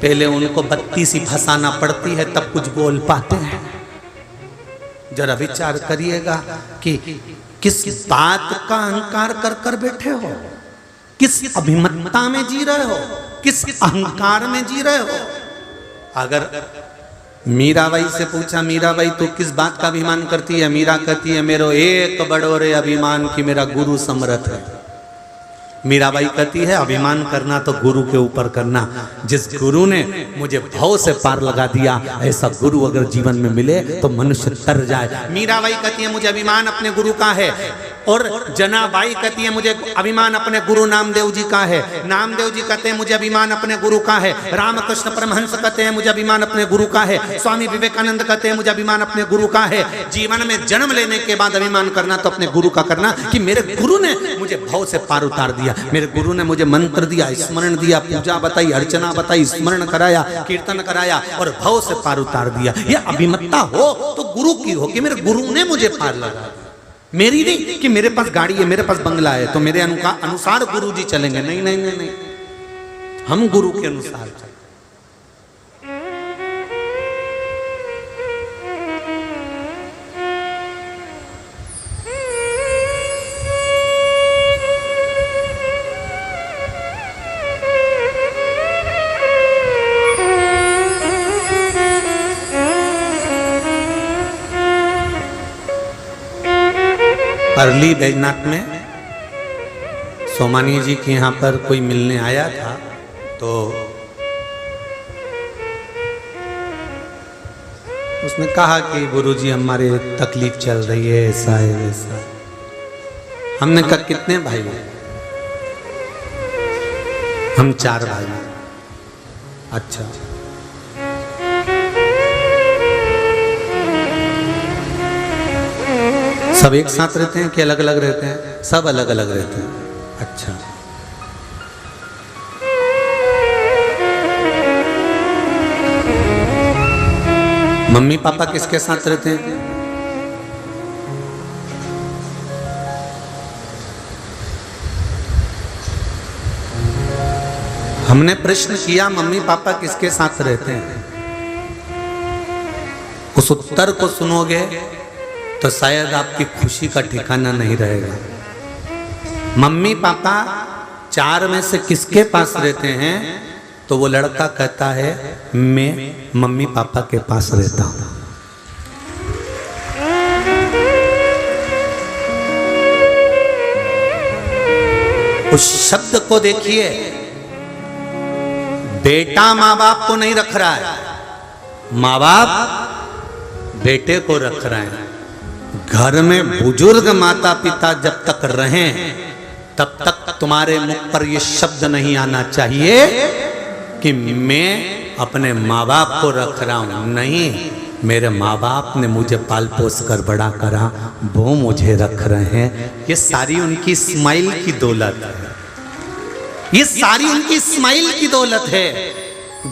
[SPEAKER 1] पहले उनको बत्ती सी फंसाना पड़ती है तब कुछ बोल पाते हैं। जरा विचार करिएगा कि किस बात का अहंकार कर कर बैठे हो, किस अभिमतता में जी रहे हो, किस अहंकार में जी रहे हो। अगर मीराबाई से पूछा, मीराबाई तू किस बात का अभिमान करती है? मीरा कहती है मेरो एक बड़ोरे अभिमान की मेरा गुरु समर्थ है। मीराबाई कहती है अभिमान करना तो गुरु के ऊपर करना, जिस गुरु ने मुझे भव से पार लगा दिया ऐसा गुरु अगर जीवन में मिले तो मनुष्य तर जाए। मीराबाई कहती है मुझे अभिमान अपने गुरु का है, और जनाबाई कहती है मुझे अभिमान अपने गुरु नामदेव जी का है। नामदेव जी कहते हैं मुझे अभिमान अपने गुरु का है। रामकृष्ण परमहंस कहते हैं मुझे अभिमान अपने गुरु का है। स्वामी विवेकानंद कहते हैं मुझे अभिमान अपने गुरु का है। जीवन में जन्म लेने के बाद अभिमान करना तो अपने गुरु का करना कि मेरे गुरु ने मुझे भव से पार उतार दिया, मेरे गुरु ने मुझे मंत्र दिया, स्मरण दिया, पूजा बताई, अर्चना बताई, स्मरण कराया, कीर्तन कराया और भव से पार उतार दिया। ये अभिमतता हो तो गुरु की हो कि मेरे गुरु ने मुझे पार लगा, मेरी नहीं कि मेरे पास गाड़ी है, मेरे पास बंगला है तो मेरे अनुसार गुरु जी चलेंगे। नहीं नहीं नहीं नहीं, हम गुरु के अनुसार चलेंगे। परली बैजनाथ में सोमानी जी के यहाँ पर कोई मिलने आया था, तो उसने कहा कि गुरुजी हमारे तकलीफ चल रही है, ऐसा है वैसा। हमने कहा कितने भाई हैं? हम 4 भाई हैं। अच्छा, सब एक साथ रहते हैं कि अलग अलग रहते हैं? सब अलग अलग रहते हैं। अच्छा, मम्मी पापा किसके साथ रहते हैं? हमने प्रश्न किया मम्मी पापा किसके साथ रहते हैं? उस उत्तर को सुनोगे तो शायद आपकी खुशी का ठिकाना नहीं रहेगा। मम्मी पापा 4 में से किसके पास रहते हैं? तो वो लड़का कहता है मैं मम्मी पापा के पास रहता हूं। उस शब्द को देखिए, बेटा माँ बाप को नहीं रख रहा है, माँ बाप बेटे को रख रहे हैं। घर में बुजुर्ग माता पिता जब तक रहें तब तक तुम्हारे मुख पर यह शब्द नहीं आना चाहिए कि मैं अपने माँ बाप को रख रहा हूं। नहीं, मेरे माँ बाप ने मुझे पाल पोस कर बड़ा करा, वो मुझे रख रहे हैं। ये सारी उनकी स्माइल की दौलत है, ये सारी उनकी स्माइल की दौलत है।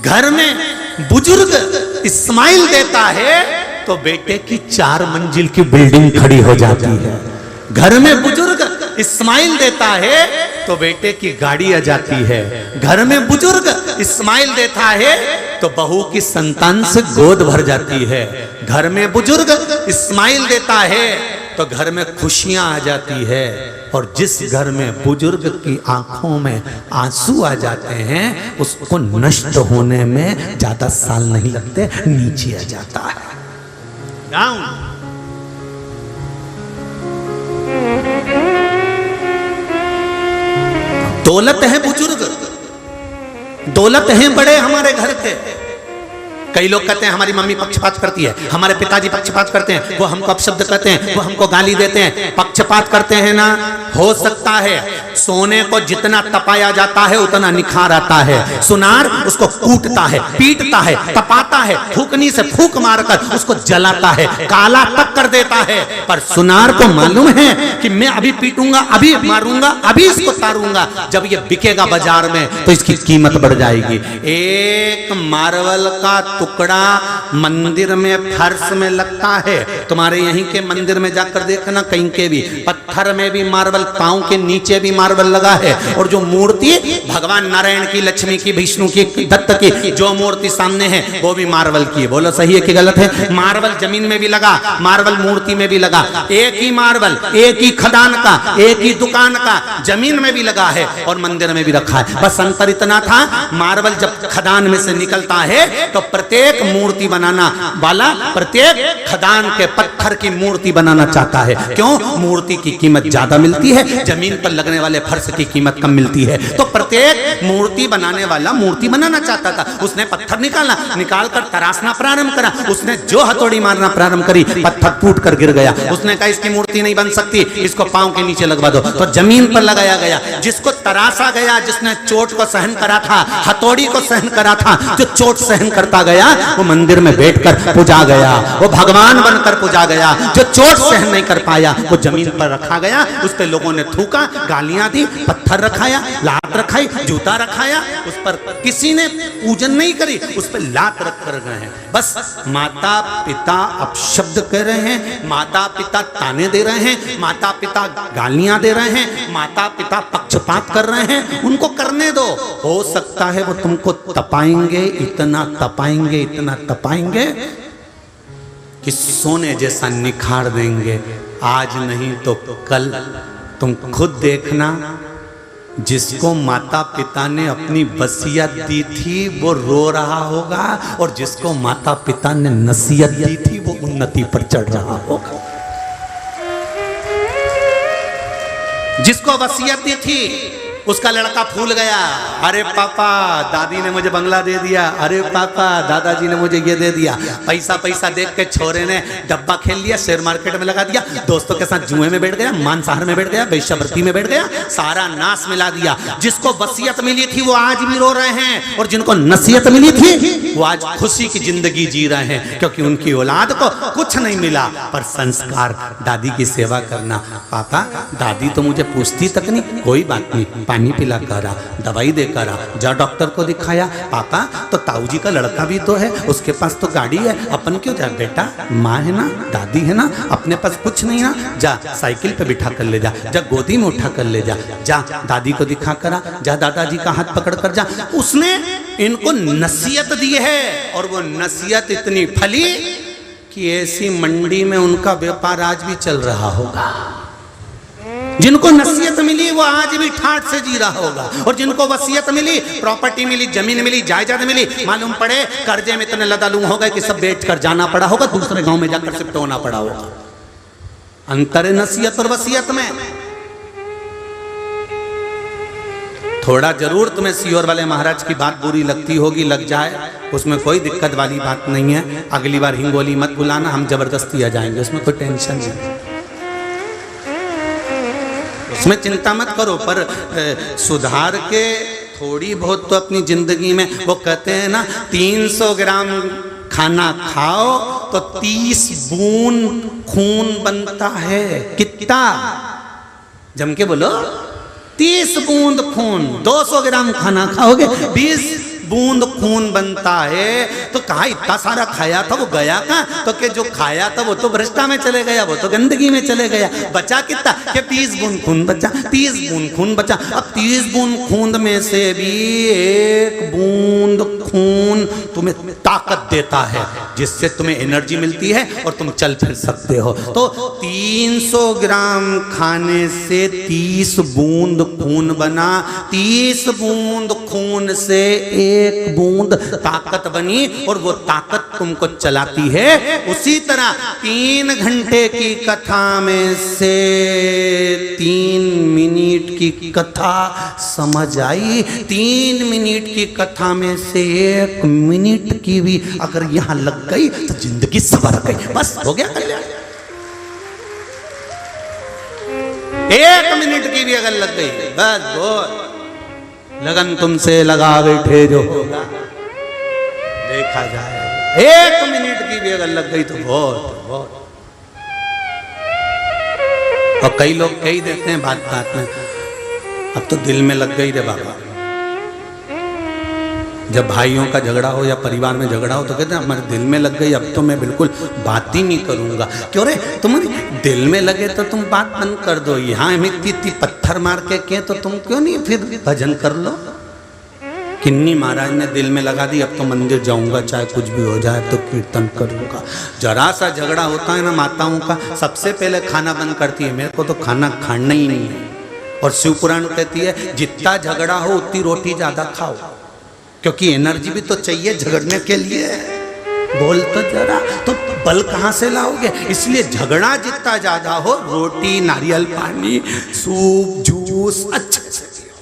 [SPEAKER 1] घर में बुजुर्ग स्माइल देता है तो बेटे की 4 मंजिल की बिल्डिंग खड़ी हो जाती है। घर में बुजुर्ग स्माइल देता है तो बेटे की गाड़ी आ जाती है। घर में बुजुर्ग स्माइल देता है तो बहू की संतान से गोद भर जाती है। घर में बुजुर्ग स्माइल देता है तो घर में खुशियां आ जाती है। और जिस घर में बुजुर्ग की आंखों में आंसू आ जाते हैं उसको नष्ट होने में ज्यादा साल नहीं लगते, नीचे आ जाता है, डाउन। दौलत है बुजुर्ग, दौलत है बड़े हमारे घर के। कई लोग कहते हैं हमारी मम्मी पक्षपात करती है, हमारे पिताजी पक्षपात करते हैं, वो हमको अपशब्द कहते हैं, वो हमको गाली देते हैं। पक्षपात करते हैं ना, हो सकता है सोने को जितना तपाया जाता है उतना निखार आता है। सुनार उसको कूटता है, पीटता है, तपाता है, फूकनी से फूक मारकर उसको जलाता है, काला तक कर देता है। पर सुनार को मालूम है कि मैं अभी पीटूंगा, अभी मारूंगा, अभी इसको तारूंगा, जब ये बिकेगा बाजार में तो इसकी कीमत बढ़ जाएगी। एक मार्बल का टुकड़ा मंदिर में फर्श में लगता है। तुम्हारे यहीं के मंदिर में जाकर देखना, कहीं के भी पत्थर में भी मार्बल, पांव के नीचे भी मार्बल लगा है। और जो मूर्ति भगवान नारायण की, लक्ष्मी की, विष्णु की, दत्त की जो मूर्ति सामने है वो भी मार्बल की है। बोलो सही है कि गलत है? मार्बल जमीन में भी लगा, मार्बल मूर्ति में भी लगा। एक ही मार्बल, एक ही खदान का, एक ही दुकान का, जमीन में भी लगा है और मंदिर में भी रखा है। बस अंतर इतना था, मार्बल जब खदान में से निकलता है तो प्रत्येक मूर्ति बनाना वाला प्रत्येक खदान के पत्थर की मूर्ति बनाना चाहता है। क्यों? मूर्ति की कीमत ज्यादा मिलती है, जमीन पर लगने वाले फर्श की कीमत कम मिलती है। तो प्रत्येक मूर्ति बनाने वाला मूर्ति बनाना चाहता था। उसने पत्थर निकाला, निकालकर तराशना प्रारंभ करा। उसने जो हथौड़ी मारना प्रारंभ करी, पत्थर टूट कर गिर गया। उसने कहा इसकी मूर्ति नहीं बन सकती, इसको पांव के नीचे लगवा दो। तो जमीन पर लगाया गया। जिसको तराशा गया, जिसने चोट को सहन करा था, हथौड़ी को सहन करा था, जो चोट सहन करता गया वो मंदिर में बैठकर पूजा गया, वो भगवान बनकर पूजा गया। जो चोट सहन नहीं कर पाया वो जमीन पर रखा गया। उस पर लोगों ने थूका, गालियां दी, पत्थर रखाया, लात रखाई, जूता रखाया। उस पर किसी ने पूजन नहीं करी, उस पर लात रख कर गए हैं। बस माता पिता अपशब्द कह रहे हैं, माता पिता ताने दे रहे हैं, माता पिता गालियां दे रहे हैं, माता पिता पक्षपात कर रहे हैं। उनको करने दो। हो सकता है वो तुमको तपाएंगे, इतना तपाएंगे, इतना तपाएंगे कि सोने जैसा निखार देंगे। आज नहीं तो कल तुम खुद देखना, जिसको माता पिता ने अपनी वसीयत दी थी वो रो रहा होगा, और जिसको माता पिता ने नसीहत दी थी वो उन्नति पर चढ़ रहा होगा। जिसको वसीयत दी थी उसका लड़का फूल गया, अरे पापा दादी ने मुझे बंगला दे दिया, अरे पापा दादाजी ने मुझे ये दे दिया। पैसा पैसा देख के छोरे ने डब्बा खेल लिया, शेयर मार्केट में लगा दिया, दोस्तों के साथ जुए में बैठ गया, मांसाहार में बैठ गया, वेश्यावृत्ति में बैठ गया, सारा नाश मिला दिया। जिसको वसीयत मिली थी वो आज भी रो रहे हैं, और जिनको नसीहत मिली थी वो आज खुशी की जिंदगी जी रहे हैं, क्योंकि उनकी औलाद को कुछ नहीं मिला पर संस्कार। दादी की सेवा करना, पापा दादी तो मुझे पूछती तक नहीं, कोई बात नहीं, पानी पिला करा, दवाई दे करा, जा डॉक्टर को दिखाया। पापा तो ताऊ जी का लड़का भी तो है, उसके पास तो गाड़ी है, अपन क्यों जा? बेटा माँ है ना, दादी है ना, अपने पास कुछ नहीं ना, जा साइकिल पे बिठा कर ले जा, जा गोदी में उठा कर ले जा, जा दादी को दिखा करा, जा दादाजी का हाथ पकड़ कर जा। उसने इनको नसीहत दी है, और वो नसीहत इतनी फली कि ऐसी मंडी में उनका व्यापार आज भी चल रहा होगा। जिनको नसीहत मिली वो आज भी ठाठ से जी रहा होगा, और जिनको वसीयत मिली, प्रॉपर्टी मिली, जमीन मिली, जायदाद मिली, मालूम पड़े कर्जे में इतने लदालू हो गए कि सब बेचकर जाना पड़ा होगा, दूसरे गांव में जाकर शिफ्ट होना पड़ा होगा। अंतर है नसीहत और वसीयत में। थोड़ा जरूर तुम्हें सियोर वाले महाराज की बात बुरी लगती होगी, लग जाए, उसमें कोई दिक्कत वाली बात नहीं है। अगली बार हिंगोली मत बुलाना, हम जबरदस्ती आ जाएंगे, उसमें कोई टेंशन नहीं, उसमें चिंता मत करो। पर सुधार के थोड़ी बहुत तो अपनी जिंदगी में, वो कहते हैं ना 300 ग्राम खाना खाओ तो 30 बूंद खून बनता है। कितना? जम के बोलो, 30 बूंद खून। 200 ग्राम खाना खाओगे 20 बूंद खून बनता है। तो कहा इतना सारा खाया था, वो गया कहाँ? तो कि जो खाया था वो तो भ्रष्टा में चले गया, वो तो गंदगी में चले गया। बचा कितना? कि 30 बूंद खून बचा, 30 बूंद खून बचा। अब 30 बूंद खून में से भी 1 बूंद खून तुम्हें ताकत देता है, जिससे तुम्हें एनर्जी मिलती है और तुम चल फिर सकते हो। तो 300 ग्राम खाने से 30 बूंद खून बना, 30 बूंद खून से 1 बूंद ताकत बनी, और वो ताकत तुमको चलाती है। उसी तरह 3 घंटे की कथा में से 3 मिनट की कथा समझ आई। 3 मिनट की कथा में से 1 मिनट की भी अगर यहां लग गई तो जिंदगी सवर गई। बस हो गया कल्याण। 1 मिनट की भी अगर लग गई, बस बहुत लगन तुमसे लगा बैठे जो होगा देखा जाए। 1 मिनट की भी अगर लग गई तो बहुत बहुत। और कई लोग कह देते हैं बात बात में, अब तो दिल में लग गई रे बाबा। जब भाइयों का झगड़ा हो या परिवार में झगड़ा हो तो कहते हैं हमारे दिल में लग गई, अब तो मैं बिल्कुल बात ही नहीं करूंगा। क्यों रे, तुम्हारी दिल में लगे तो तुम बात बंद कर दो। यहाँ हम इतनी पत्थर मार के किए तो तुम क्यों नहीं फिर भजन कर लो। किन्नी महाराज ने दिल में लगा दी, अब तो मंदिर जाऊंगा, चाहे कुछ भी हो जाए तो कीर्तन करूंगा। जरा सा झगड़ा होता है ना माताओं का, सबसे पहले खाना बंद करती है, मेरे को तो खाना खाना ही नहीं है। और शिव पुराण कहती है जितना झगड़ा हो उतनी रोटी ज्यादा खाओ, क्योंकि एनर्जी भी तो चाहिए झगड़ने के लिए। बोल तो जरा, तो बल कहाँ से लाओगे? इसलिए झगड़ा जितना ज्यादा हो, रोटी, नारियल पानी, सूप, जूस अच्छे से पियो।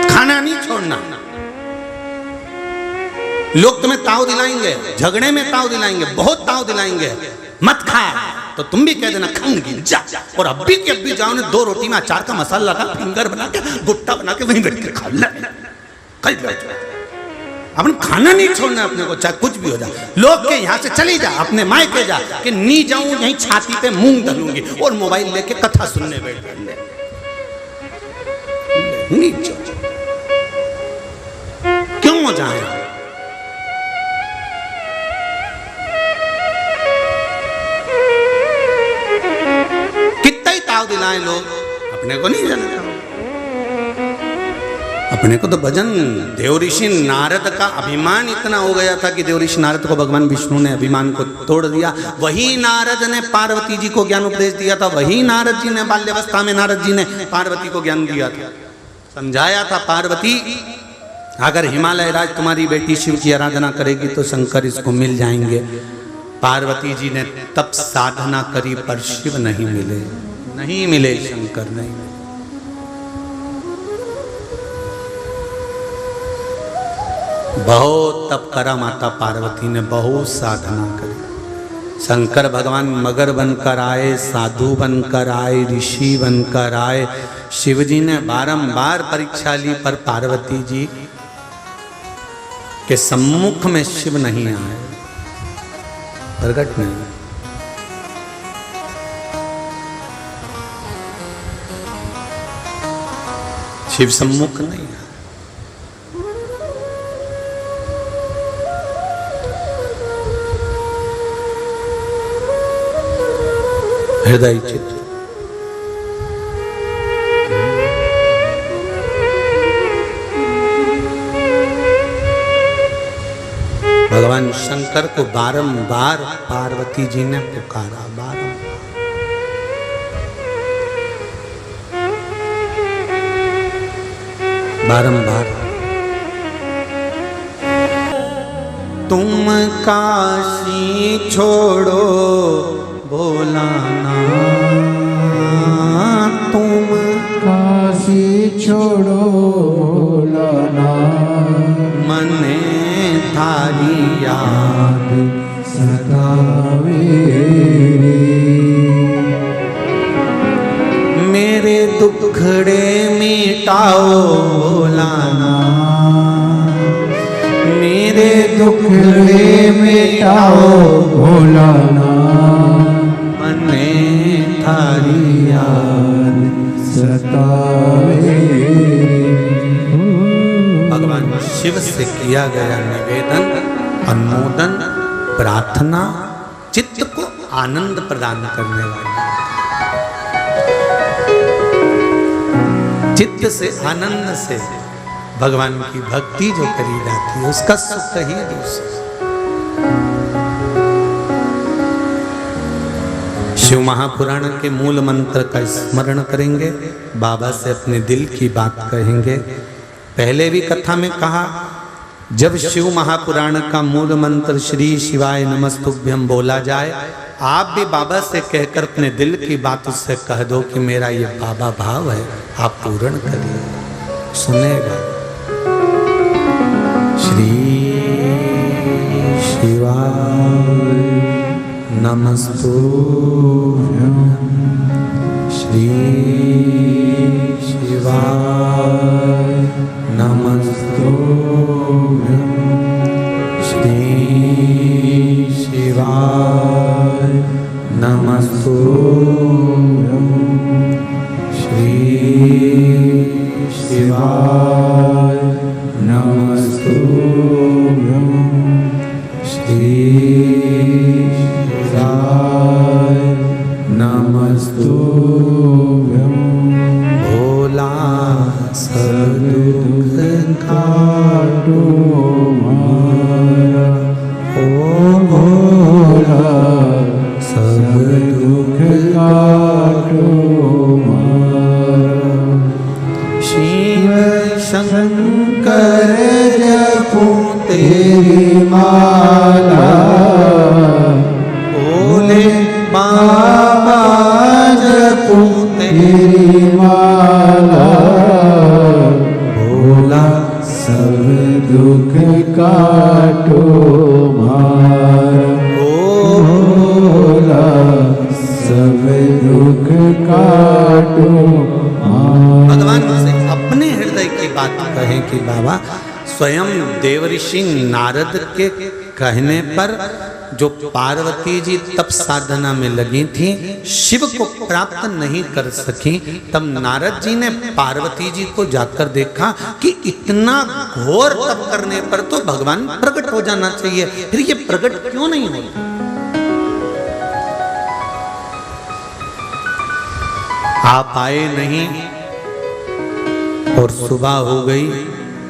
[SPEAKER 1] खाना नहीं छोड़ना। लोग तुम्हें ताव दिलाएंगे, झगड़े में ताव दिलाएंगे, बहुत ताव दिलाएंगे, मत खा, तो तुम भी कह देना खाऊंगी जा। और अभी के अभी जाओ ने 2 रोटी में अचार का मसाला लगा, फिंगर बना के, गुट्टा बना के वहीं बैठ के खा ले। अपन खाना नहीं छोड़ना अपने को, चाहे कुछ भी हो जाए। लोग के यहाँ से चली जा, अपने मायके जा, कि नी जाऊं यहीं छाती पे मूंग डालूंगी और मोबाइल लेके कथा सुनने बैठ ले। क्यों जाए? कितना ही ताव दिलाएं लोग, अपने को नहीं जाना। अपने को तो भजन, देव ऋषि नारद का अभिमान इतना हो गया था कि देव ऋषि नारद को भगवान विष्णु ने अभिमान को तोड़ दिया। वही नारद ने पार्वती जी को ज्ञान उपदेश दिया था, वही नारद जी ने बाल्यावस्था में नारद जी ने पार्वती को ज्ञान दिया था, समझाया था पार्वती अगर हिमालय राज तुम्हारी बेटी शिव की आराधना करेगी तो शंकर इसको मिल जाएंगे। पार्वती जी ने तब साधना करी पर शिव नहीं मिले, नहीं मिले, शंकर नहीं मिले। बहुत तप करा माता पार्वती ने, बहुत साधना करी। शंकर भगवान मगर बनकर आए, साधु बनकर आए, ऋषि बनकर आए। शिव जी ने बारंबार परीक्षा ली पर पार्वती जी के सम्मुख में शिव नहीं आए, प्रकट नहीं। शिव सम्मुख नहीं आए। हृदय चित्र भगवान शंकर को बारंबार पार्वती जी ने पुकारा, बारंबार। तुम काशी छोड़ो भोलाना, तुम
[SPEAKER 2] काशी छोड़ो भोलाना,
[SPEAKER 1] मने थारी याद
[SPEAKER 2] सतावे
[SPEAKER 1] मेरे दुखड़े मिटाओ भोलाना, मेरे
[SPEAKER 2] दुखड़े मिटाओ भोलाना,
[SPEAKER 1] मने थारी
[SPEAKER 2] याद सतावे।
[SPEAKER 1] भगवान शिव से किया गया निवेदन, अनुमोदन, प्रार्थना चित्त को आनंद प्रदान करने वाली। चित्त से, आनंद से भगवान की भक्ति जो करी जाती है उसका सुख ही दूसरा। शिव महापुराण के मूल मंत्र का स्मरण करेंगे, बाबा से अपने दिल की बात कहेंगे। पहले भी कथा में कहा, जब शिव महापुराण का मूल मंत्र श्री शिवाय नमस्तुभ्यं बोला जाए, आप भी बाबा से कहकर अपने दिल की बात उससे कह दो कि मेरा ये बाबा भाव है, आप पूर्ण करिए, सुनेगा। श्री शिवाय नमस्तुभ्यं, श्री शिवाय नमस्तुभ्यं, श्री शिवाय नमस्तुभ्यं, श्री
[SPEAKER 2] शिवाय नमस्तुभ्यं श्री शिवाय नमस्तुभ्यं
[SPEAKER 1] भोला सब दुख
[SPEAKER 2] काटो मारा ओ भोला सब दुख काटो मारा
[SPEAKER 1] शिव
[SPEAKER 2] शंकर जपूं तेरी माला
[SPEAKER 1] भोले बाबा जपूं
[SPEAKER 2] तेरी माला भोला सब दुख काटो मारा ओ भोला सब दुख काटो मारा।
[SPEAKER 1] भगवान से अपने हृदय की बात कहें कि बाबा स्वयं देवऋषि नारद के कहने पर जो पार्वती जी तप साधना में लगी थी, शिव को प्राप्त नहीं कर सकी, तब नारद जी ने पार्वती जी को जाकर देखा कि इतना घोर तप करने पर तो भगवान प्रकट हो जाना चाहिए, फिर ये प्रकट क्यों नहीं होता? आप आए नहीं और सुबह हो गई,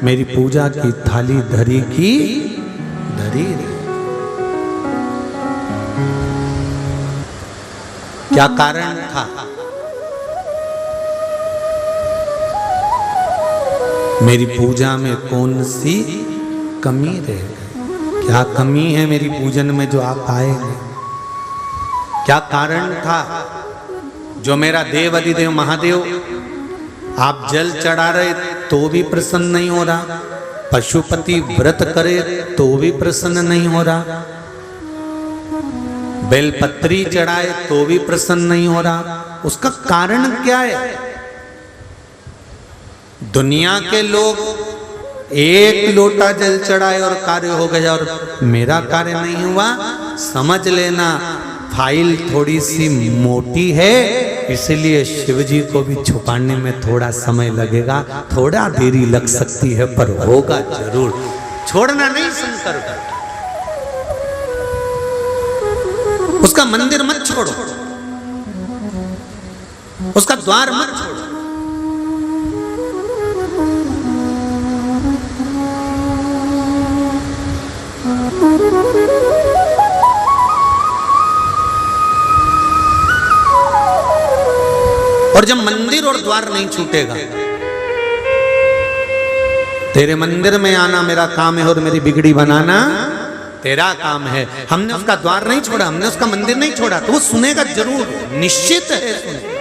[SPEAKER 1] मेरी पूजा की थाली धरी की धरी रही। क्या कारण था? मेरी पूजा में कौन सी कमी रह गई? क्या कमी है मेरी पूजन में जो आप आए नहीं? क्या कारण था जो मेरा देव अधिदेव महादेव आप जल चढ़ा रहे तो भी प्रसन्न नहीं हो रहा, पशुपति व्रत करे तो भी प्रसन्न नहीं हो रहा, बेलपत्री चढ़ाए तो भी प्रसन्न नहीं हो रहा? उसका कारण क्या है? दुनिया के लोग एक लोटा जल चढ़ाए और कार्य हो गया और मेरा कार्य नहीं हुआ, समझ लेना फाइल थोड़ी सी मोटी है, इसलिए शिव जी को भी छुपाने में थोड़ा समय लगेगा, थोड़ा देरी लग सकती है पर होगा जरूर। छोड़ना नहीं शंकर का, उसका मंदिर मत छोड़ो, उसका द्वार मत छोड़ो। और जब मंदिर और द्वार नहीं छूटेगा, तेरे मंदिर में आना मेरा काम है और मेरी बिगड़ी बनाना तेरा काम है। हमने उसका द्वार नहीं छोड़ा, हमने उसका मंदिर नहीं छोड़ा, तो वो सुनेगा जरूर, निश्चित है सुनेगा।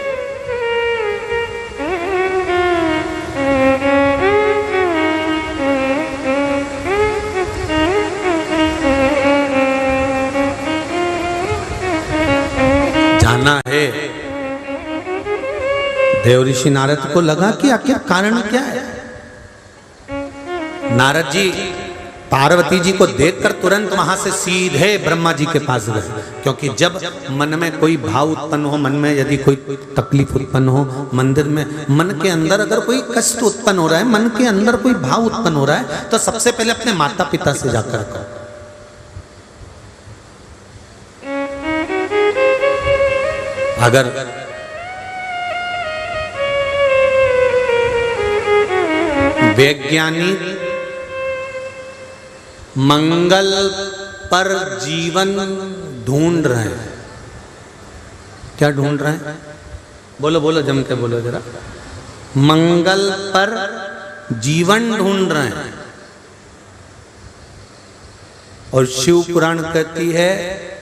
[SPEAKER 1] जाना है। देवऋषि नारद को लगा कि आखिर कारण क्या है। नारद जी पार्वती जी को देखकर तुरंत वहां से सीधे ब्रह्मा जी के पास गए, क्योंकि जब मन में कोई भाव उत्पन्न हो, मन में यदि कोई तकलीफ उत्पन्न हो, मंदिर में मन के अंदर अगर कोई कष्ट उत्पन्न हो रहा है, मन के अंदर कोई भाव उत्पन्न हो रहा है, तो सबसे पहले अपने माता पिता से जाकर करो। अगर वैज्ञानिक मंगल पर जीवन ढूंढ रहे हैं, क्या ढूंढ रहे हैं? बोलो बोलो, जम के बोलो जरा। मंगल पर जीवन ढूंढ रहे हैं, और शिव पुराण कहती है,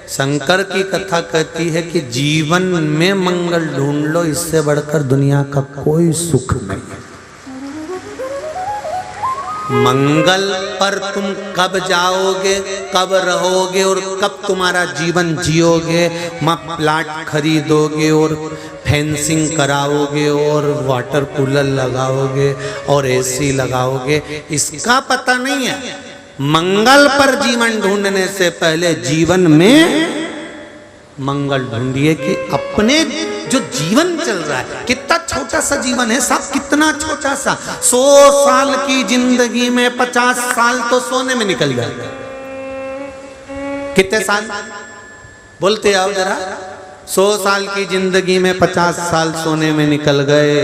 [SPEAKER 1] शंकर की कथा कहती है कि जीवन में मंगल ढूंढ लो, इससे बढ़कर दुनिया का कोई सुख नहीं है। मंगल पर तुम कब जाओगे, कब रहोगे और कब तुम्हारा जीवन जियोगे? प्लाट खरीदोगे और फेंसिंग कराओगे और वाटर कूलर लगाओगे और एसी लगाओगे, इसका पता नहीं है। मंगल पर जीवन ढूंढने से पहले जीवन में मंगल ढूंढिए कि अपने जो जीवन चल रहा है, कितना छोटा सा जीवन है साहब, कितना छोटा सा। 100 साल की जिंदगी में 50 साल तो सोने में निकल गए। कितने साल बोलते आओ जरा। 100 साल की जिंदगी में 50 साल सोने में निकल गए।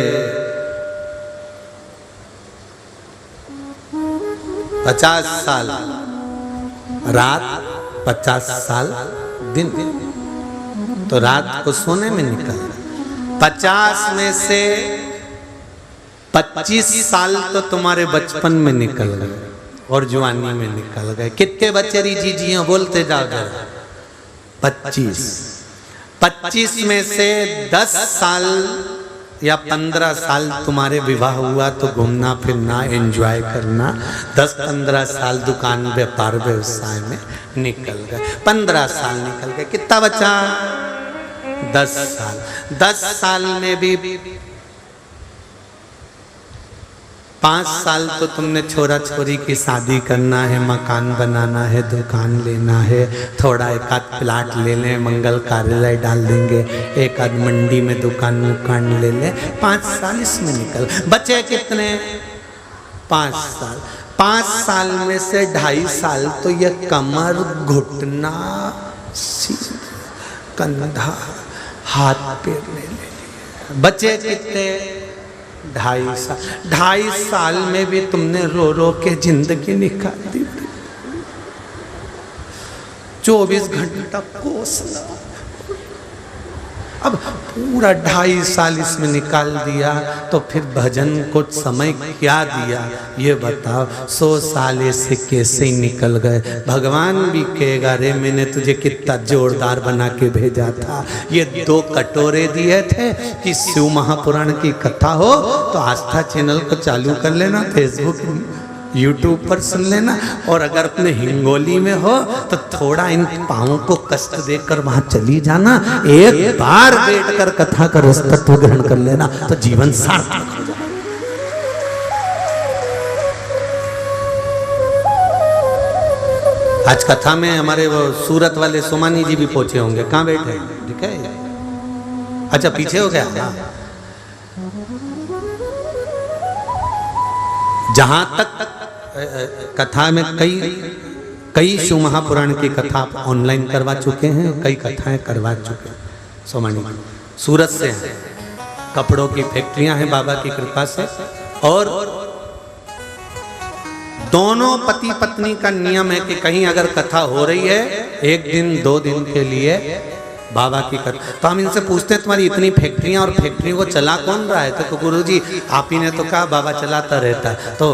[SPEAKER 1] 50 साल रात, 50 साल दिन, तो रात को सोने में निकल गए। 50 में से 25 साल तो तुम्हारे बचपन में निकल गए और जवानी में निकल गए। कितने बच्चे री जीजियों बोलते जाओ जरा। 25 में से 10 साल या 15 साल तुम्हारे विवाह हुआ तो घूमना फिरना एंजॉय करना, 10-15 साल दुकान व्यापार व्यवसाय में निकल गए। 15 साल निकल गए, कितना बचा? 10 साल। 10 साल में भी 5 साल तो तुमने छोरा छोरी की शादी करना है, मकान बनाना है, दुकान लेना है, थोड़ा एक आध प्लाट ले लें, मंगल कार्यालय डाल देंगे, एक आध मंडी में दुकान ले लें। 5 साल इसमें निकल, बचे कितने? 5 साल। 5 साल में से 2.5 साल तो ये कमर, घुटना, कंधा, हाथ पैर ले ले। बचे कितने? 2.5 साल। 2.5 साल में भी तुमने रो रो के जिंदगी निकाल दी। 24 घंटा कोसना। अब पूरा 2.5 साल इसमें निकाल दिया तो फिर भजन को समय क्या दिया ये बताओ। 100 साल ऐसे कैसे ही निकल गए। भगवान भी कहेगा रे मैंने तुझे कितना जोरदार बना के भेजा था। ये 2 कटोरे दिए थे कि शिव महापुराण की कथा हो तो आस्था चैनल को चालू कर लेना, फेसबुक यूट्यूब पर सुन लेना, और अगर अपने हिंगोली में हो तो थोड़ा इन पाँवों को कष्ट देकर वहां चली जाना, एक बार बैठकर कथा का रस तत्व ग्रहण कर लेना तो जीवन सार्थक हो जाए। आज कथा में हमारे वो सूरत वाले सोमानी जी भी पहुंचे होंगे। कहाँ बैठे? ठीक है, अच्छा पीछे हो गया। जहां तक कथा में कई शिव महापुराण की कथा ऑनलाइन करवा चुके हैं, कई कथाएं करवा चुके हैं। सोमानी सूरत से हैं, कपड़ों की फैक्ट्रियां हैं बाबा की कृपा से, और दोनों पति पत्नी का नियम है कि कहीं अगर कथा हो रही है 1 दिन 2 दिन के लिए बाबा की कथा, तो हम इनसे पूछते हैं तुम्हारी इतनी फैक्ट्रियां और फैक्ट्री को चला कौन रहा है? तो गुरुजी आप ही ने तो कहा बाबा चलाता रहता है। तो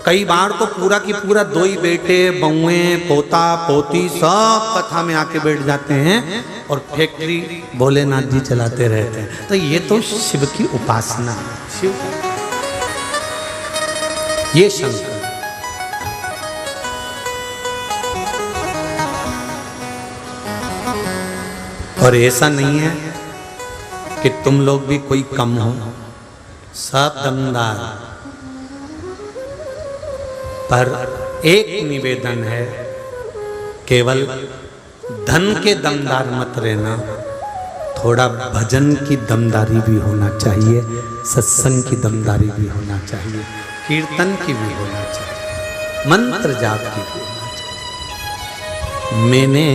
[SPEAKER 1] कई बार तो पूरा की पूरा 2 ही बेटे, बहुए, पोता पोती सब कथा में आके बैठ जाते हैं और फैक्ट्री भोलेनाथ जी चलाते रहते हैं। तो ये तो शिव की उपासना है। शिव ये शंकर। और ऐसा नहीं है कि तुम लोग भी कोई कम हो, सब दमदार। पर एक निवेदन है, केवल धन के दमदार मत रहना, थोड़ा भजन की दमदारी भी होना चाहिए, सत्संग की दमदारी भी होना चाहिए, कीर्तन की भी होना चाहिए, मंत्र जाप की भी होना चाहिए। मैंने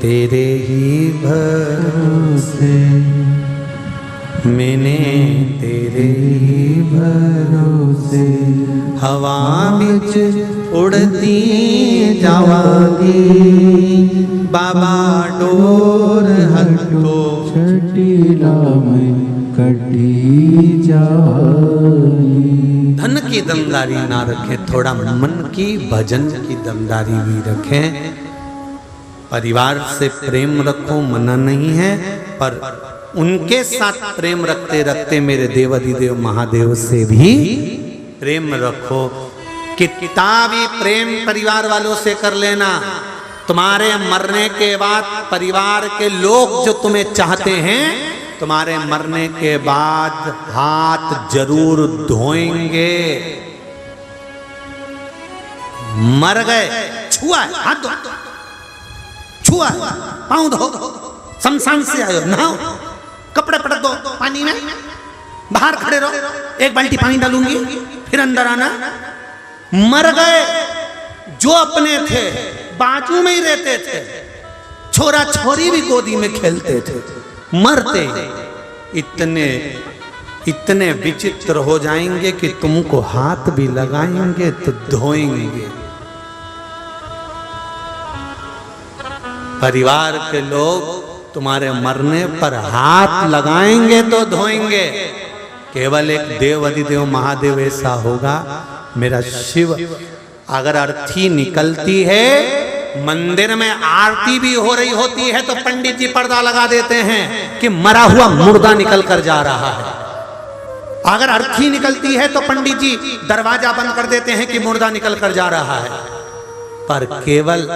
[SPEAKER 1] तेरे ही भरोसे, मैंने तेरे ही भरोसे, हवा बिच उड़ती जावागी, बाबा डोर हटो
[SPEAKER 2] छटीला में कटी जावागी।
[SPEAKER 1] धन की दमदारी ना रखें, थोड़ा मन की भजन की दमदारी भी रखें। परिवार से प्रेम रखो, मना नहीं है, पर उनके साथ प्रेम रखते रखते मेरे देवाधिदेव महादेव से भी प्रेम रखो। कितना भी प्रेम परिवार वालों से कर लेना, तुम्हारे मरने के बाद परिवार के लोग जो तुम्हें चाहते हैं, तुम्हारे मरने के बाद हाथ जरूर धोएंगे। मर गए, छुआ हाथ धो, छुआ पाँव धो, शमशान से आयो नहाओ, कपड़े पटक दो पानी में, बाहर खड़े रहो, एक बाल्टी पानी डालूंगी, फिर अंदर आना। मर गए जो अपने थे, बाजू में ही रहते थे, छोरा छोरी भी गोदी में खेलते थे, मरते इतने इतने विचित्र हो जाएंगे कि तुमको हाथ भी लगाएंगे तो धोएंगे। परिवार के लोग तुम्हारे मरने पर हाथ लगाएंगे तो धोएंगे। केवल एक देव अधिदेव महादेव ऐसा होगा, मेरा शिव। अगर अर्थी निकलती है, मंदिर में आरती भी हो रही होती है तो पंडित जी पर्दा लगा देते हैं कि मरा हुआ मुर्दा निकल कर जा रहा है। अगर अर्थी निकलती है तो पंडित जी दरवाजा बंद कर देते हैं कि मुर्दा निकल कर जा रहा है। पर केवल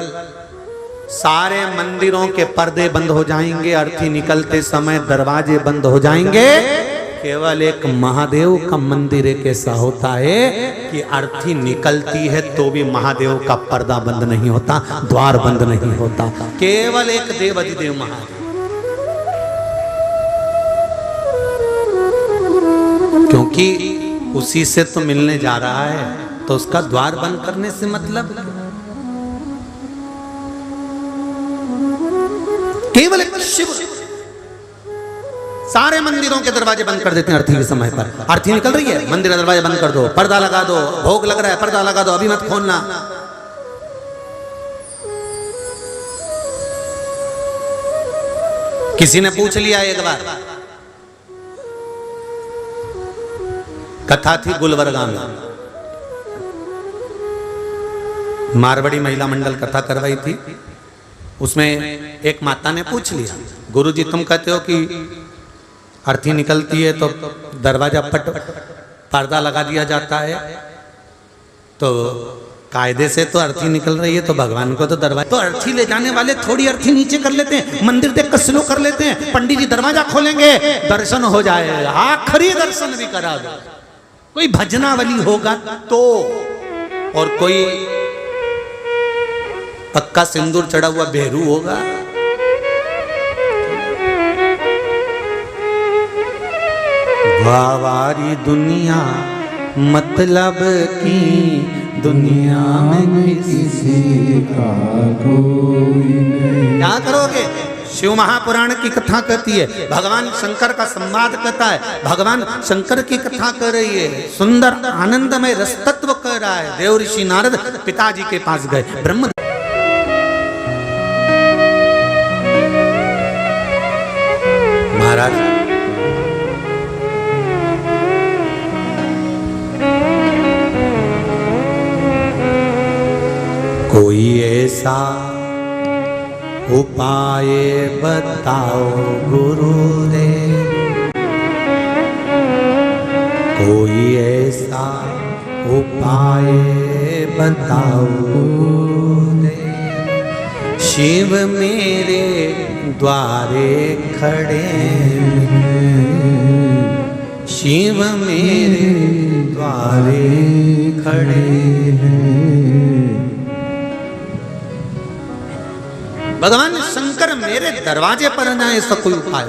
[SPEAKER 1] सारे मंदिरों के पर्दे बंद हो जाएंगे, अर्थी निकलते समय दरवाजे बंद हो जाएंगे। केवल एक महादेव का मंदिर एक ऐसा होता है कि अर्थी निकलती है तो भी महादेव का पर्दा बंद नहीं होता, द्वार बंद नहीं होता। केवल एक देव अधिदेव महादेव। क्योंकि उसी से तो मिलने जा रहा है, तो उसका द्वार बंद करने से मतलब केवल एक शिव। सारे मंदिरों के दरवाजे बंद कर देते हैं अर्थी के समय पर। अर्थी निकल रही है, मंदिर का दरवाजा बंद कर दो, पर्दा लगा दो, भोग लग रहा है पर्दा लगा दो, अभी मत खोलना। किसी ने पूछ लिया एक बार, कथा थी गुलबर्गा में, मारवाड़ी महिला मंडल कथा करवाई थी। उसमें एक माता ने पूछ लिया, गुरुजी तुम कहते हो कि अर्थी निकलती है तो दरवाजा पर्दा लगा दिया जाता है, तो कायदे से तो अर्थी निकल रही है, तो भगवान को तो दरवाजा, तो अर्थी ले जाने वाले थोड़ी अर्थी नीचे कर लेते हैं, मंदिर देख कर स्लो कर लेते हैं, पंडित जी दरवाजा खोलेंगे, दर्शन हो जाएगा, आखिरी दर्शन भी करा दो। कोई भजनावली होगा तो, और कोई पक्का सिंदूर चढ़ा हुआ बेहरू होगा। वावारी दुनिया मतलब की दुनिया में किसी का कोई नहीं। क्या करोगे? शिव महापुराण की कथा कहती है, भगवान शंकर का संवाद कहता है, भगवान शंकर की कथा कर रही है, सुंदर आनंदमय रस तत्व कह रहा है। देव ऋषि नारद पिताजी के पास गए, ब्रह्म महाराज कोई ऐसा उपाय बताओ गुरुदेव, कोई ऐसा उपाय बताओ गुरुदेव। शिव मेरे द्वारे खड़े हैं, शिव मेरे द्वारे खड़े हैं। भगवान शंकर मेरे दरवाजे पर न आए, इसका कोई उपाय।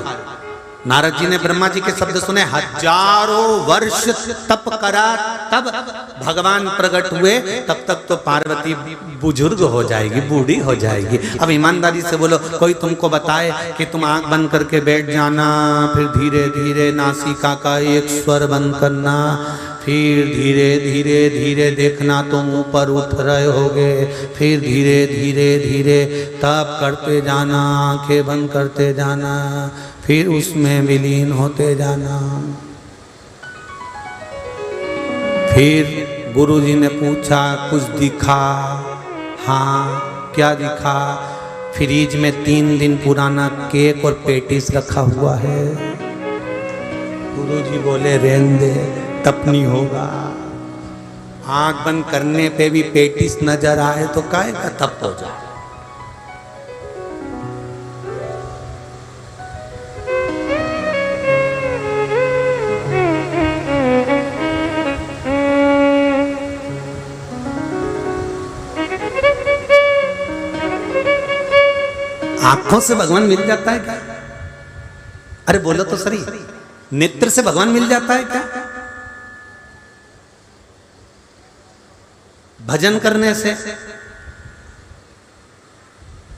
[SPEAKER 1] नारद जी ने ब्रह्मा जी के शब्द सुने, हजारों वर्ष तप करा तब भगवान प्रकट हुए, तब तक तो पार्वती बुजुर्ग हो जाएगी, बूढ़ी हो जाएगी। अब ईमानदारी से बोलो, कोई तुमको बताए कि तुम आंख बंद करके बैठ जाना, फिर धीरे धीरे नासिका का एक स्वर बंद करना, फिर धीरे धीरे धीरे देखना तुम ऊपर उठ रहे होगे, फिर धीरे धीरे धीरे तप करते जाना, आंखें बंद करते जाना, फिर उसमें विलीन होते जाना। फिर गुरुजी ने पूछा, कुछ दिखा? हाँ, क्या दिखा? फ्रिज में 3 दिन पुराना केक और पेटिस रखा हुआ है। गुरुजी बोले, रहने दे, तप नहीं होगा। आंख बंद करने पे भी पेटिस नजर आए तो काहे का तप हो जाए। आंखों से भगवान मिल जाता है क्या? अरे बोलो तो सही, नेत्र से भगवान मिल जाता है क्या? भजन करने से?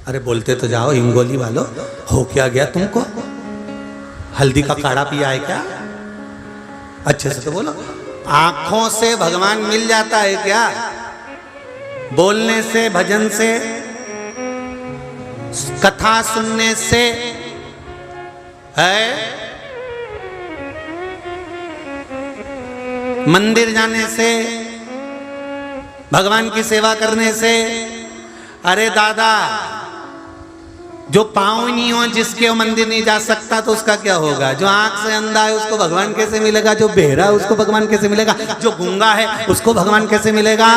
[SPEAKER 1] अरे बोलते तो जाओ हिंगोली वालों, हो क्या गया तुमको? हल्दी का काढ़ा पिया है क्या? अच्छे से तो बोलो। आंखों से भगवान मिल जाता है क्या? बोलने से, भजन से, कथा सुनने से है? मंदिर जाने से, भगवान की सेवा करने से? अरे दादा, जो पांव नहीं हो, जिसके मंदिर नहीं जा सकता, तो उसका क्या होगा? जो आंख से अंधा है उसको भगवान कैसे मिलेगा? जो बहरा है उसको भगवान कैसे मिलेगा? जो गूंगा है उसको भगवान कैसे मिलेगा?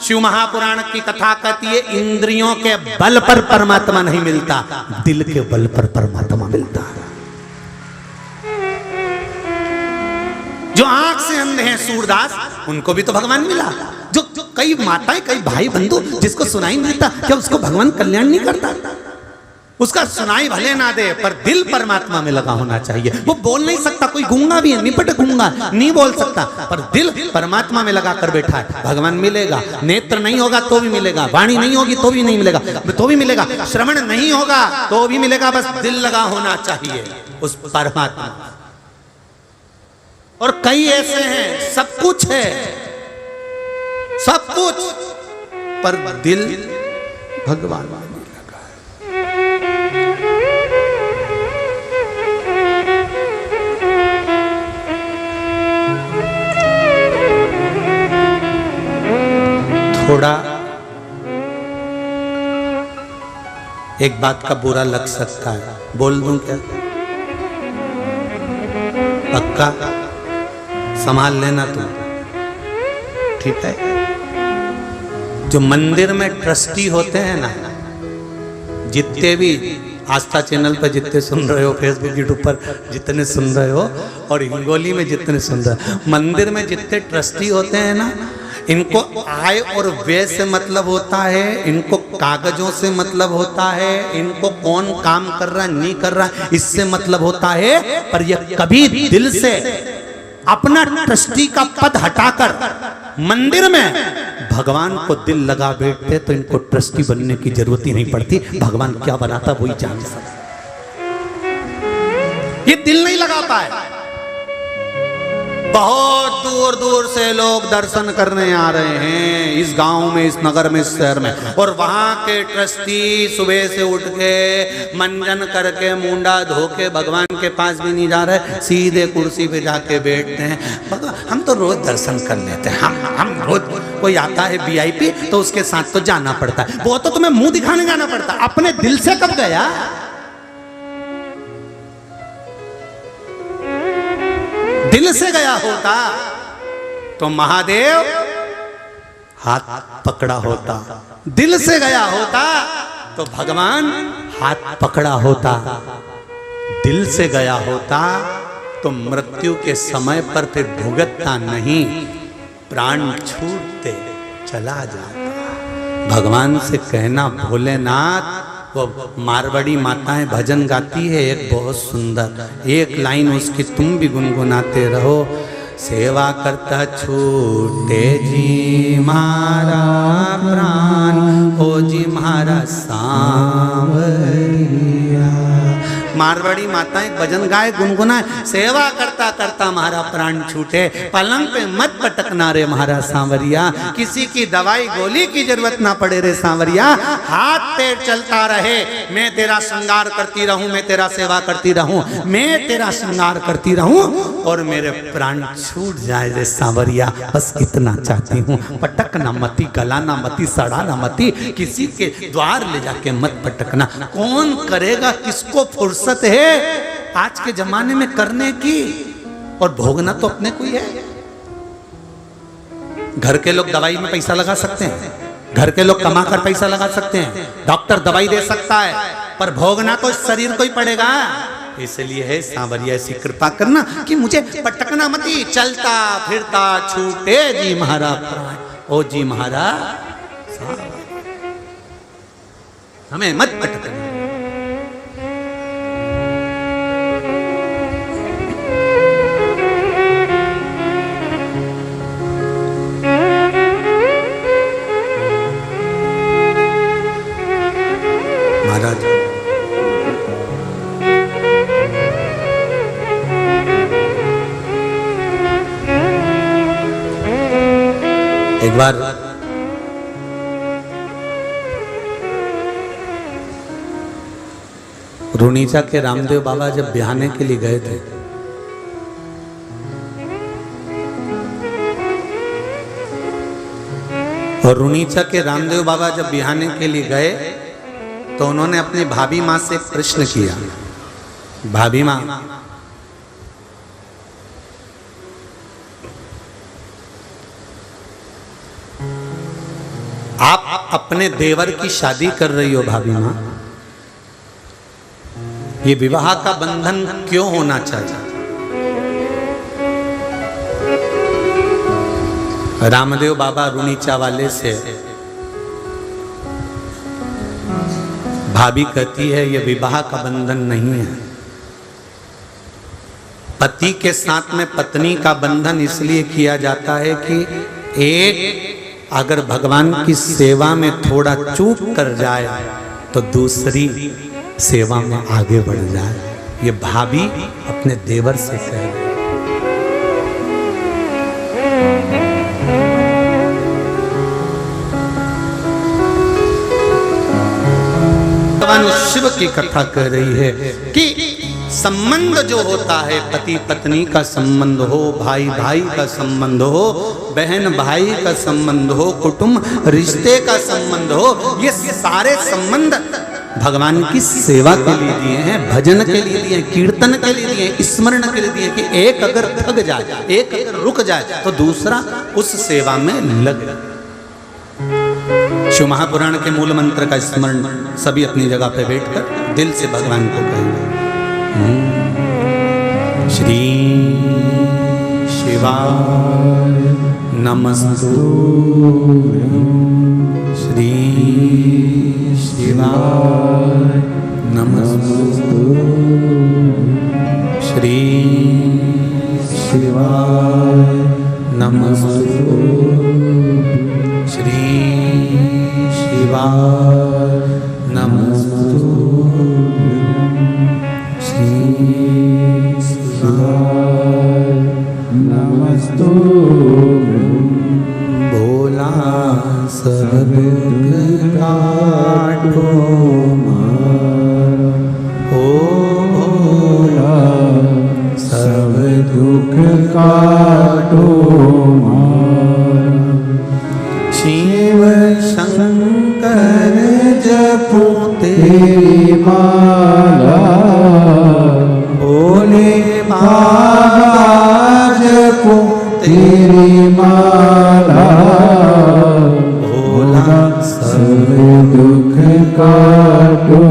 [SPEAKER 1] शिव महापुराण की कथा कहती है, इंद्रियों के बल पर परमात्मा नहीं मिलता, दिल के बल पर परमात्मा मिलता है। जो आंख से अंधे हैं सूरदास, उनको भी तो भगवान मिला। जो कई माताएं, कई भाई बंधु जिसको सुनाई नहीं देता, क्या उसको भगवान कल्याण नहीं करता? उसका सुनाई भले ना दे, पर दिल परमात्मा में लगा होना चाहिए। वो बोल नहीं सकता, कोई गूंगा भी है, निपट गूंगा, नहीं बोल सकता, पर दिल परमात्मा में लगा कर बैठा है, भगवान मिलेगा। नेत्र नहीं होगा तो भी मिलेगा, वाणी नहीं होगी तो भी नहीं मिलेगा, तो भी मिलेगा, श्रवण नहीं होगा तो भी मिलेगा, बस दिल लगा होना चाहिए उस परमात्मा। और कई ऐसे हैं, सब कुछ है, सब कुछ, पर दिल भगवान में लगा है। थोड़ा एक बात का बुरा लग सकता है, बोल दूं क्या? पक्का संभाल लेना तुम, ठीक है? जो मंदिर में ट्रस्टी होते हैं ना, जितने भी आस्था चैनल पर जितने सुन रहे हो, फेसबुक यूट्यूब पर जितने सुन रहे हो, और हिंगोली में जितने सुन रहे हो, मंदिर में जितने ट्रस्टी होते हैं ना, इनको आय और व्यय से मतलब होता है, इनको कागजों से मतलब होता है, इनको कौन काम कर रहा है नहीं कर रहा है इससे मतलब होता है, पर यह कभी दिल से अपना ट्रस्टी का पद हटाकर मंदिर में भगवान को दिल लगा बैठते, तो इनको ट्रस्टी बनने की जरूरत ही नहीं पड़ती। भगवान क्या बनाता वही जान सकता। ये दिल नहीं लगा पाए। बहुत दूर दूर से लोग दर्शन करने आ रहे हैं इस गांव में, इस नगर में, इस शहर में, और वहां के ट्रस्टी सुबह से उठ के मंजन करके, मुंडा धो के भगवान के पास भी नहीं जा रहे, सीधे कुर्सी पे जाके बैठते हैं। हम तो रोज दर्शन कर लेते हैं, हम रोज, कोई आता है वीआईपी तो उसके साथ तो जाना पड़ता है, वो तो तुम्हें मुंह दिखाने जाना पड़ता, अपने दिल से कब गया? दिल से गया होता तो महादेव हाथ पकड़ा होता, दिल से गया होता तो भगवान हाथ पकड़ा होता, दिल से गया होता तो मृत्यु के समय पर फिर भुगतता नहीं, प्राण छूटते चला जाता। भगवान से कहना, भोलेनाथ, वो मारवाड़ी माताएं भजन गाती है एक बहुत सुंदर, एक लाइन उसकी तुम भी गुनगुनाते रहो, सेवा करता छूटे जी मारा प्राण, ओ जी मारा सांवरिया। मारवाड़ी माताएं भजन गाए, गुनगुनाए, सेवा करता करता मारा प्राण छूटे, पलंग पे मत पटकना रे मारा सांवरिया, किसी की दवाई गोली की जरूरत ना पड़े रे सांवरिया, हाथ पैर चलता रहे, मैं तेरा श्रृंगार करती रहूं, मैं तेरा सेवा करती रहूं, मैं तेरा श्रृंगार करती रहूं, और मेरे प्राण छूट जाए रे सांवरिया, बस इतना चाहती हूँ। पटकना मती, गलाना मती, सड़ाना मती, किसी के द्वार ले जाके मत पटकना। कौन करेगा, किसको फुर्सत है आज के जमाने में करने की, और भोगना तो अपने को ही है। घर के लोग दवाई में पैसा लगा सकते हैं, घर के लोग कमा कर पैसा लगा सकते हैं, डॉक्टर दवाई दे सकता है, पर भोगना तो शरीर को ही पड़ेगा। इसलिए है सांवरिया ऐसी कृपा करना कि मुझे पटकना मती, चलता फिरता छूटे जी महारा प्राण, ओ जी महारा हमें मत पटकना। एक बार रुनीचा के रामदेव बाबा जब बिहाने के लिए गए थे, और रुनीचा के रामदेव बाबा जब बिहाने के लिए गए तो उन्होंने अपनी भाभी माँ से एक प्रश्न किया, भाभी माँ, आप अपने देवर की शादी कर रही हो भाभी माँ, ये विवाह का बंधन क्यों होना चाहिए? रामदेव बाबा रुनीचा वाले से भाभी कहती है ये विवाह का बंधन नहीं है। पति के साथ में पत्नी का बंधन इसलिए किया जाता है कि एक अगर भगवान की सेवा में थोड़ा चूक कर जाए तो दूसरी सेवा में आगे बढ़ जाए। ये भाभी अपने देवर से कह रही है। भगवान शिव की कथा कह रही है कि संबंध जो होता है, पति पत्नी का संबंध हो, भाई भाई का संबंध हो, बहन भाई का संबंध हो, कुटुंब रिश्ते का संबंध हो, ये सारे संबंध भगवान की सेवा के लिए दिए हैं, भजन के लिए दिए, कीर्तन के लिए दिए, स्मरण के लिए दिए कि एक अगर थक जाए, एक अगर रुक जाए तो दूसरा उस सेवा में लगे। शिव महापुराण के मूल मंत्र का स्मरण सभी अपनी जगह पे बैठकर दिल से भगवान को कहेंगे। श्री शिवाय नमस्तुभ्यं, श्री शिवाय नमस्तुभ्यं, श्री शिवाय नमस्तुभ्यं, श्री शिवाय नमस्तुभ्यं, श्री शिवाय नमस्तुभ्यं। भोला सब काटो मारा, ओ भोला सब दुख काटो मारा। शिव शंकर जपो तेरी माला, भोले बाबा जपो तेरी माला। भोला सब दुख काटो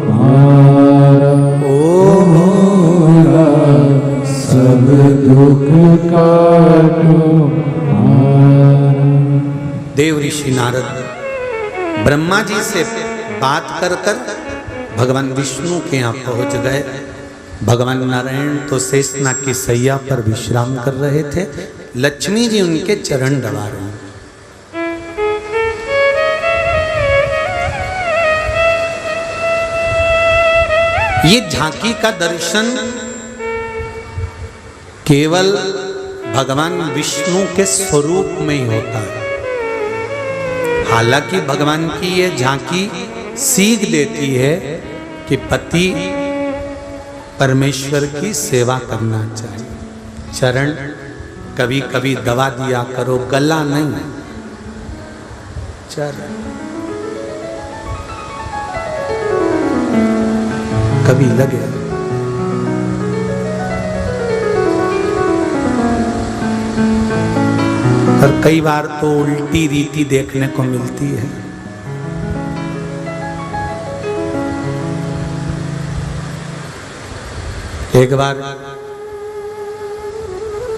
[SPEAKER 1] मारा, ओ भोला सब दुख काटो मारा। देव ऋषि नारद ब्रह्मा जी से बात कर कर भगवान विष्णु के यहाँ पहुंच गए। भगवान नारायण तो शेषनाग की सैया पर विश्राम कर रहे थे, लक्ष्मी जी उनके चरण दबा रही। ये झांकी का दर्शन केवल भगवान विष्णु के स्वरूप में ही होता है। हालांकि भगवान की ये झांकी सीख देती है कि पति परमेश्वर की सेवा करना चाहिए। चरण कभी कभी दबा दिया करो, गला नहीं, चरण कभी लगे। और कई बार तो उल्टी रीति देखने को मिलती है। एक बार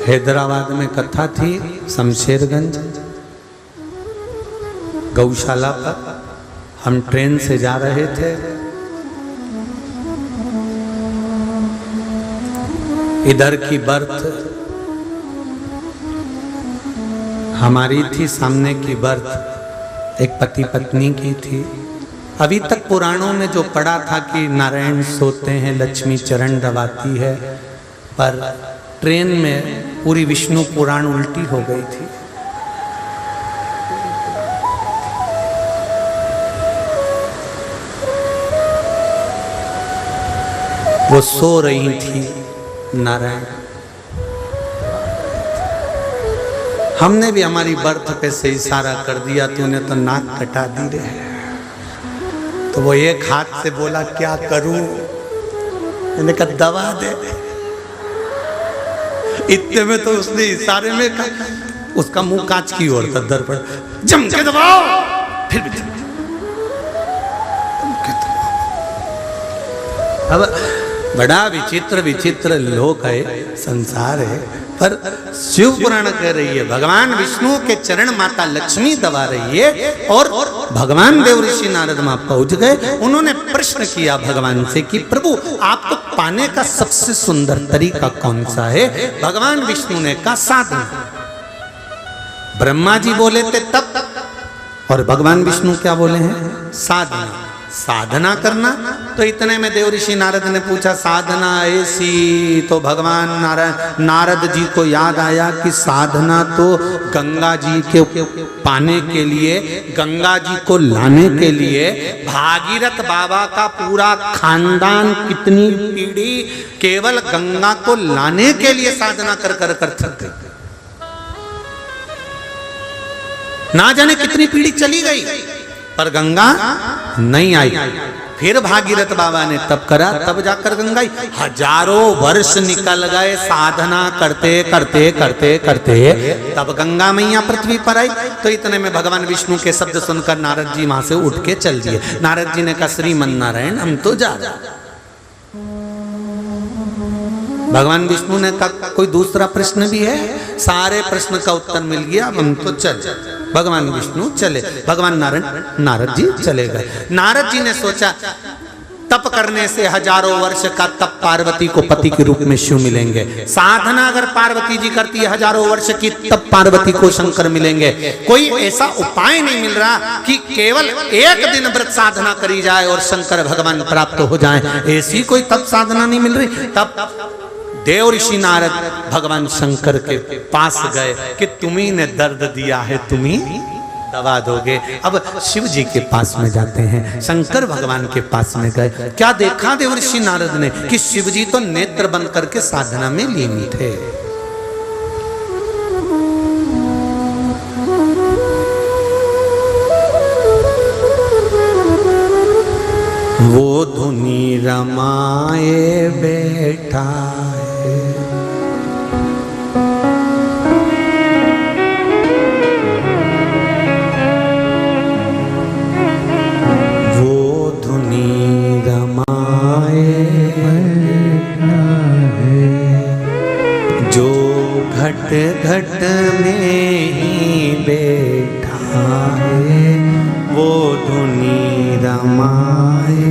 [SPEAKER 1] हैदराबाद में कथा थी, शमशेरगंज गौशाला पर हम ट्रेन से जा रहे थे। इधर की बर्थ हमारी थी, सामने की बर्थ एक पति पत्नी की थी। अभी तक पुराणों में जो पढ़ा था कि नारायण सोते हैं, लक्ष्मी चरण दबाती है, पर ट्रेन में पूरी विष्णु पुराण उल्टी हो गई थी। वो सो रही थी नारायण। हमने भी हमारी बर्थ पे से इशारा कर दिया, तूने तो नाक कटा दी रे। तो वो एक हाथ से बोला क्या करूं, मैंने कहा दबा दे। इतने में तो उसने इशारे में कहा, उसका मुंह कांच की ओर था, दर्पण जम के दबाओ, फिर भी अब बड़ा विचित्र विचित्र लोक है, संसार है। पर शिव पुराण कह रही है भगवान विष्णु के चरण माता लक्ष्मी दबा रही है, और भगवान देवऋषि नारद वहां पहुंच गए। उन्होंने प्रश्न किया भगवान से कि प्रभु आपको पाने का सबसे सुंदर तरीका कौन सा है? भगवान विष्णु ने कहा साधना। ब्रह्मा जी बोले थे तप, और भगवान विष्णु क्या बोले हैं? साधना। साधना करना। तो इतने में देवऋषि नारद ने पूछा साधना ऐसी? तो भगवान नारद जी को याद आया कि साधना तो गंगा जी के पाने के लिए, गंगा जी को लाने के लिए भागीरथ बाबा का पूरा खानदान, कितनी पीढ़ी केवल गंगा को लाने के लिए साधना कर कर कर थक गई। ना जाने कितनी पीढ़ी चली गई पर गंगा नहीं आई। फिर भागीरथ बाबा ने तप करा, तब जाकर गंगा आई। हजारों वर्ष निकल गए साधना करते करते करते करते, तब गंगा मैया पृथ्वी पर आई। तो इतने में भगवान विष्णु के शब्द सुनकर नारद जी वहां से उठ के चल दिए। नारद जी ने कहा श्रीमन नारायण हम तो जा रहे। भगवान विष्णु ने कहा कोई दूसरा प्रश्न भी है? सारे प्रश्न का उत्तर मिल गया, अब हम तो चल। भगवान विष्णु चले, भगवान नारद जी चले गए। नारद जी ने सोचा तप करने से हजारों वर्ष का तप पार्वती को पति के रूप में शिव मिलेंगे। साधना अगर पार्वती जी करती है हजारों वर्ष की, तब पार्वती को शंकर मिलेंगे। कोई ऐसा उपाय नहीं मिल रहा कि केवल एक दिन व्रत साधना करी जाए और शंकर भगवान प्राप्त हो जाए। ऐसी कोई तप साधना नहीं मिल रही। तब देवऋषि नारद भगवान शंकर के पास गए कि तुम्ही ने दर्द दिया है, तुम्ही दवा दोगे। अब शिव जी के पास में जाते हैं, शंकर भगवान के पास में गए। क्या देखा देवऋषि नारद ने कि शिव जी तो नेत्र बंद करके साधना में लीन थे। वो धुनी रमाए बैठा घट घट में ही बैठा है, वो धुनी रमाए।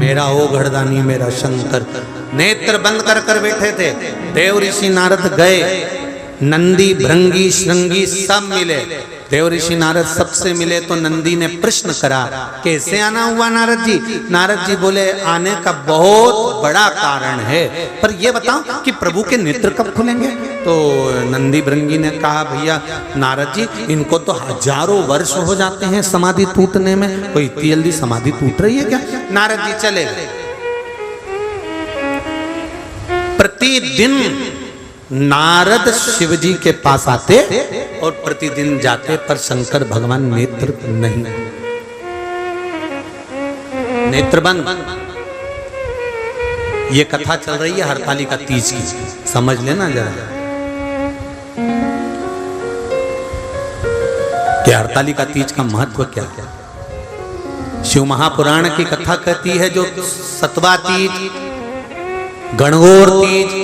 [SPEAKER 1] मेरा ओ घड़दानी मेरा शंकर नेत्र बंद कर कर बैठे थे। देवऋषि नारद गए, नंदी भृंगी श्रृंगी सब मिले। देवऋषि नारद सबसे मिले तो नंदी ने प्रश्न करा कैसे आना हुआ नारद जी? नारद जी बोले आने का बहुत बड़ा कारण है, पर ये बताओ कि प्रभु के नेत्र कब खुलेंगे? तो नंदी भृंगी ने कहा भैया नारद जी इनको तो हजारों वर्ष हो जाते हैं समाधि टूटने में, कोई इतनी जल्दी समाधि टूट रही है क्या? नारद जी चले गए। प्रतिदिन नारद शिव जी के पास आते और प्रतिदिन जाते, पर शंकर भगवान नेत्र नहीं, नेत्र बंद। ये कथा चल रही है हरतालिका तीज की, समझ लेना जरा कि हरतालिका तीज का महत्व क्या है। शिव महापुराण की कथा कहती है जो सतवा तीज, गणगौर तीज,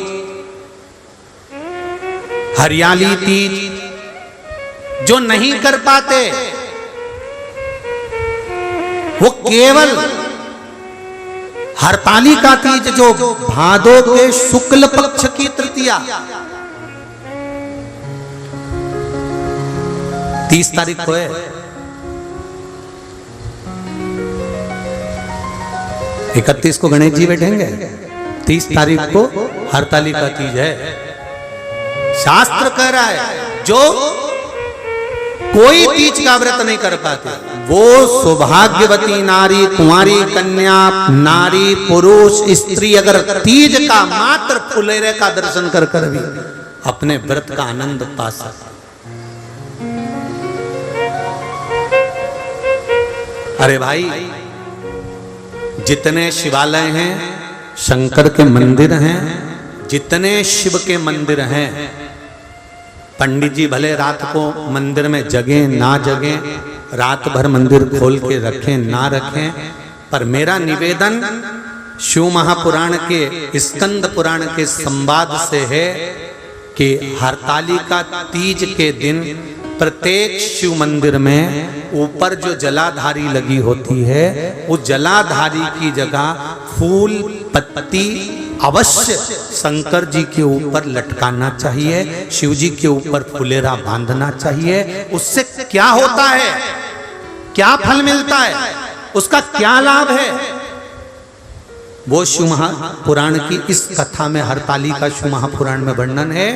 [SPEAKER 1] हरियाली तीज जो नहीं कर पाते वो केवल हरतालिका तीज जो भादो के शुक्ल पक्ष की तृतीया 30 तारीख को है। 31 को गणेश जी बैठेंगे, 30 तारीख को हरतालिका तीज है। शास्त्र कह रहा है जो कोई तीज का व्रत नहीं कर पाते। वो सौभाग्यवती नारी, कुंवारी कन्या, नारी, पुरुष, स्त्री अगर तीज का मात्र फुलेरे का दर्शन कर कर भी अपने व्रत का आनंद पा सकते। अरे भाई, जितने शिवालय हैं, शंकर के मंदिर हैं, जितने शिव के मंदिर हैं, पंडित जी भले रात को मंदिर में जगें ना जगें, रात भर मंदिर खोल के रखें ना रखें, पर मेरा निवेदन शिव महापुराण के, स्कंद पुराण के संवाद से है कि हरतालिका तीज के दिन प्रत्येक शिव मंदिर में ऊपर जो जलाधारी लगी होती है, उस जलाधारी की जगह फूल पत्ती अवश्य शंकर जी के ऊपर लटकाना चाहिए, शिव जी के ऊपर फुलेरा बांधना चाहिए। उससे क्या होता है, क्या फल मिलता है, उसका क्या लाभ है, वो शिव महापुराण की इस कथा में, हरतालिका शिव महापुराण में वर्णन है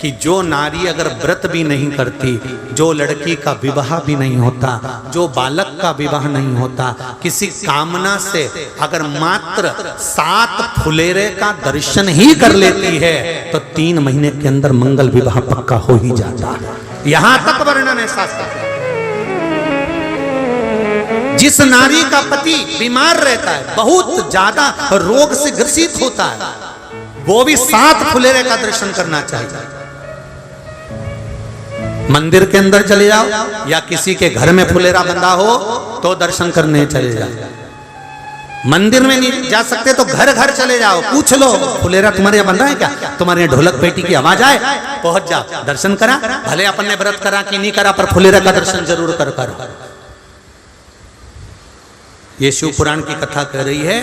[SPEAKER 1] कि जो नारी अगर व्रत भी नहीं करती, जो लड़की का विवाह भी नहीं होता, जो बालक का विवाह नहीं होता, किसी कामना से अगर मात्र 7 फुलेरे का दर्शन ही कर लेती है तो 3 महीने के अंदर मंगल विवाह पक्का हो ही जाता है। यहां तक वर्णन है शास्त्र में। जिस नारी का पति बीमार रहता है, बहुत ज्यादा रोग से ग्रसित होता है, वो भी 7 फुलेरे का दर्शन करना चाहिए। मंदिर के अंदर चले जाओ या किसी के घर में फुलेरा बंधा हो तो दर्शन करने चले जाओ। मंदिर में नहीं जा सकते तो घर घर चले जाओ, पूछ लो फुलेरा तुम्हारे यहाँ बंधा है क्या, तुम्हारे यहाँ ढोलक पेटी की आवाज आए, पहुंच जाओ, दर्शन करा, भले अपन ने व्रत करा कि नहीं करा, पर फुलेरा का दर्शन जरूर कर। ये शिव पुराण की कथा कह रही है,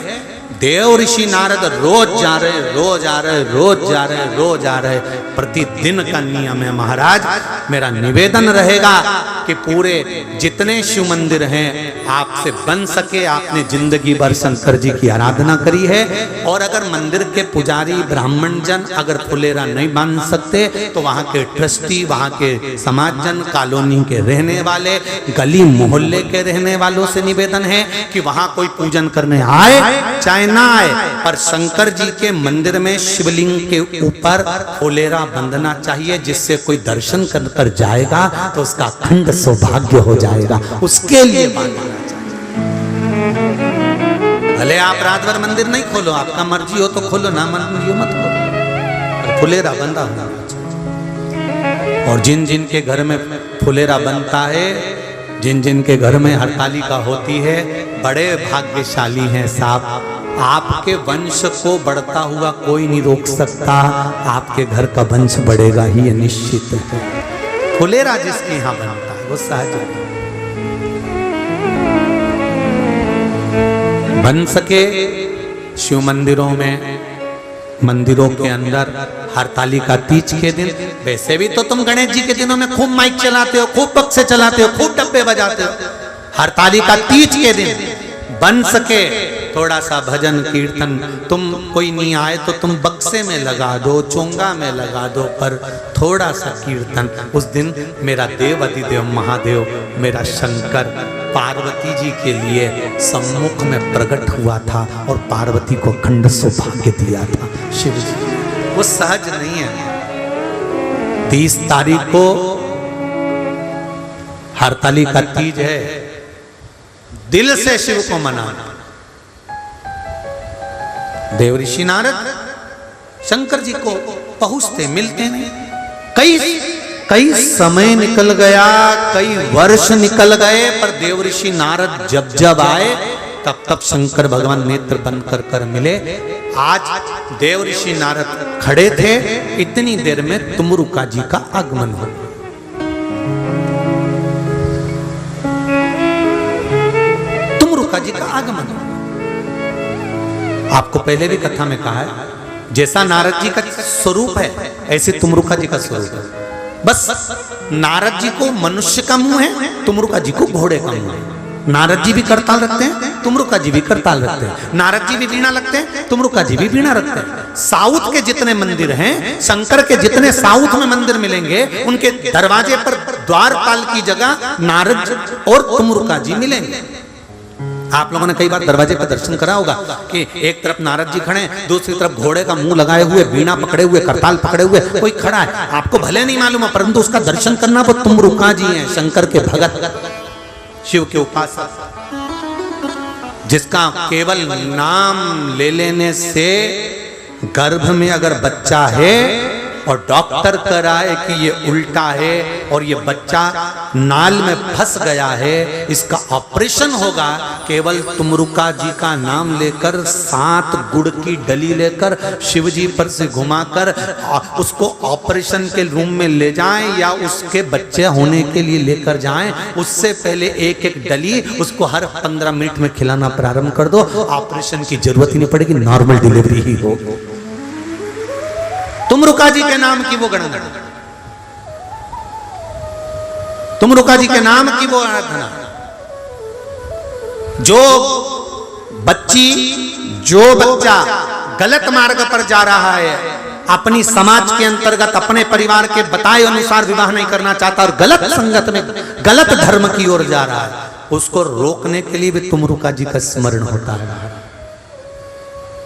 [SPEAKER 1] देव ऋषि नारद रोज जा रहे, रोज आ रहे, रोज जा रहे, रोज आ रहे, प्रतिदिन का नियम है। महाराज, मेरा निवेदन रहेगा कि पूरे जितने शिव मंदिर हैं, आपसे बन सके आपने जिंदगी भर शंकर जी की आराधना करी है, और अगर मंदिर के पुजारी ब्राह्मण जन अगर फुलेरा नहीं बांध सकते तो वहां के ट्रस्टी, वहां के समाजजन, कॉलोनी के रहने वाले, गली मोहल्ले के रहने वालों से निवेदन है कि वहां कोई पूजन करने आए चाहे ना आए, पर शंकर जी के मंदिर में शिवलिंग के ऊपर फुलेरा बंधना चाहिए, जिससे कोई दर्शन कर जाएगा तो उसका अखंड सौभाग्य हो जाएगा। उसके लिए बांधना चाहिए। भले आप रात भर मंदिर नहीं खोलो, आपका मर्जी हो तो खोलो, ना मर्जी हो मत खोलो, फुलेरा बंधा होना चाहिए। और जिन जिन के घर में फुलेरा बनता है, जिन जिन के घर में हरतालिका होती है, बड़े भाग्यशाली हैं साहब। आपके वंश को बढ़ता हुआ कोई नहीं रोक सकता, आपके घर का वंश बढ़ेगा ही, ये निश्चित है। फुलेरा जिसके यहाँ बनता है वो सहज है। बन सके शिव मंदिरों में, मंदिरों के अंदर हरतालिका तीज के दिन, वैसे भी तो तुम गणेश जी के दिनों में खूब माइक चलाते हो, खूब बक्से चलाते हो, खूब डब्बे बजाते हो। हरतालिका तीज के दिन बन सके थोड़ा सा भजन कीर्तन, तुम कोई नहीं आए तो तुम बक्से में लगा दो, चोंगा में लगा दो, पर थोड़ा सा कीर्तन। उस दिन मेरा देव अधिदेव महादेव, मेरा शंकर पार्वती जी के लिए सम्मुख में प्रकट हुआ था और पार्वती को अखंड सौभाग्य दिया था। शिव जी वो सहज नहीं है। 30 तारीख को हरतालिका तीज है, दिल से शिव को मनाना। देव ऋषि नारद शंकर जी को पहुंचते मिलते नहीं, कई समय निकल गया, कई वर्ष निकल गए, पर देव ऋषि नारद जब आए तब शंकर भगवान नेत्र बंद कर मिले। आज देव ऋषि नारद खड़े थे, इतनी देर में तुमरुका जी का आगमन हो गया। तुमरुका जी का आगमन, आपको पहले भी कथा में कहा है, जैसा नारद जी का स्वरूप है ऐसे तुमरुका जी का स्वरूप है। बस नारद जी को मनुष्य का मुंह है, तुमरुका जी को घोड़े का मुंह है। नारद जी भी करताल रखते हैं, तुमरुका जी भी करताल रखते हैं। नारद जी भी वीणा रखते हैं, तुमरुका जी भी वीणा रखते हैं। साउथ के जितने मंदिर हैं, शंकर के जितने साउथ में मंदिर मिलेंगे, उनके दरवाजे पर द्वारपाल की जगह नारद और तुमरुका जी मिलेंगे। आप लोगों ने कई बार दरवाजे पर दर्शन करा होगा कि एक तरफ नारद जी खड़े हैं, दूसरी तरफ घोड़े का मुंह लगाए हुए, बीणा पकड़े हुए, करताल पकड़े हुए कोई खड़ा है। आपको भले नहीं मालूम है, परंतु उसका दर्शन करना वो तुमरुका जी हैं, शंकर के भगत, शिव के उपासक, जिसका केवल नाम ले लेने से गर्भ में अगर बच्चा है और डॉक्टर कराए कि ये उल्टा है और ये बच्चा नाल में फंस गया है, इसका ऑपरेशन होगा, केवल तुमरुका जी का नाम लेकर 7 गुड़ की डली लेकर शिव जी पर से घुमाकर उसको ऑपरेशन के रूम में ले जाएं या उसके बच्चे होने के लिए लेकर जाएं, उससे पहले एक एक डली उसको हर 15 मिनट में खिलाना प्रारंभ कर दो। ऑपरेशन की जरूरत ही नहीं पड़ेगी, नॉर्मल डिलीवरी ही हो। तुमरुका जी के नाम की वो गणना, तुमरुका जी के नाम की वो आराधना, जो बच्चा गलत मार्ग पर जा रहा है, अपनी समाज के अंतर्गत अपने परिवार के बताए अनुसार विवाह नहीं करना चाहता और गलत संगत में गलत धर्म की ओर जा रहा है, उसको रोकने के लिए भी तुमरुका जी का स्मरण होता है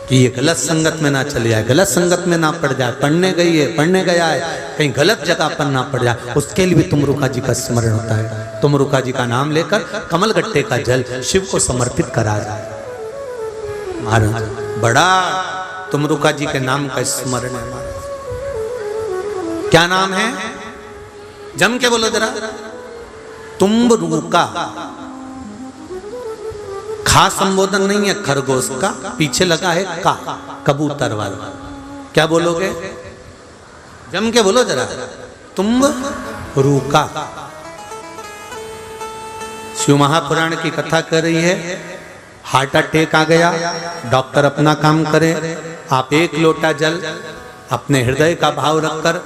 [SPEAKER 1] कि ये गलत संगत में ना चले जाए, गलत संगत में ना पड़ जाए, पढ़ने गया है कहीं गलत जगह पर ना पड़ जाए, उसके लिए भी तुमरुका जी का स्मरण होता है। तुमरुका जी का नाम लेकर कमल गट्टे का जल शिव को समर्पित करा जाए। महाराज बड़ा तुमरुका जी के नाम का स्मरण है। क्या नाम है? जम के बोलो जरा। तुमरुका, खास संबोधन नहीं है खरगोश का, पीछे लगा है का, कबूतर वाला। क्या बोलोगे? जम के बोलो जरा। तुमरुका। शिव महापुराण की कथा कर रही है, हार्ट अटैक आ गया, डॉक्टर अपना काम करे, आप 1 लोटा जल अपने हृदय का भाव रखकर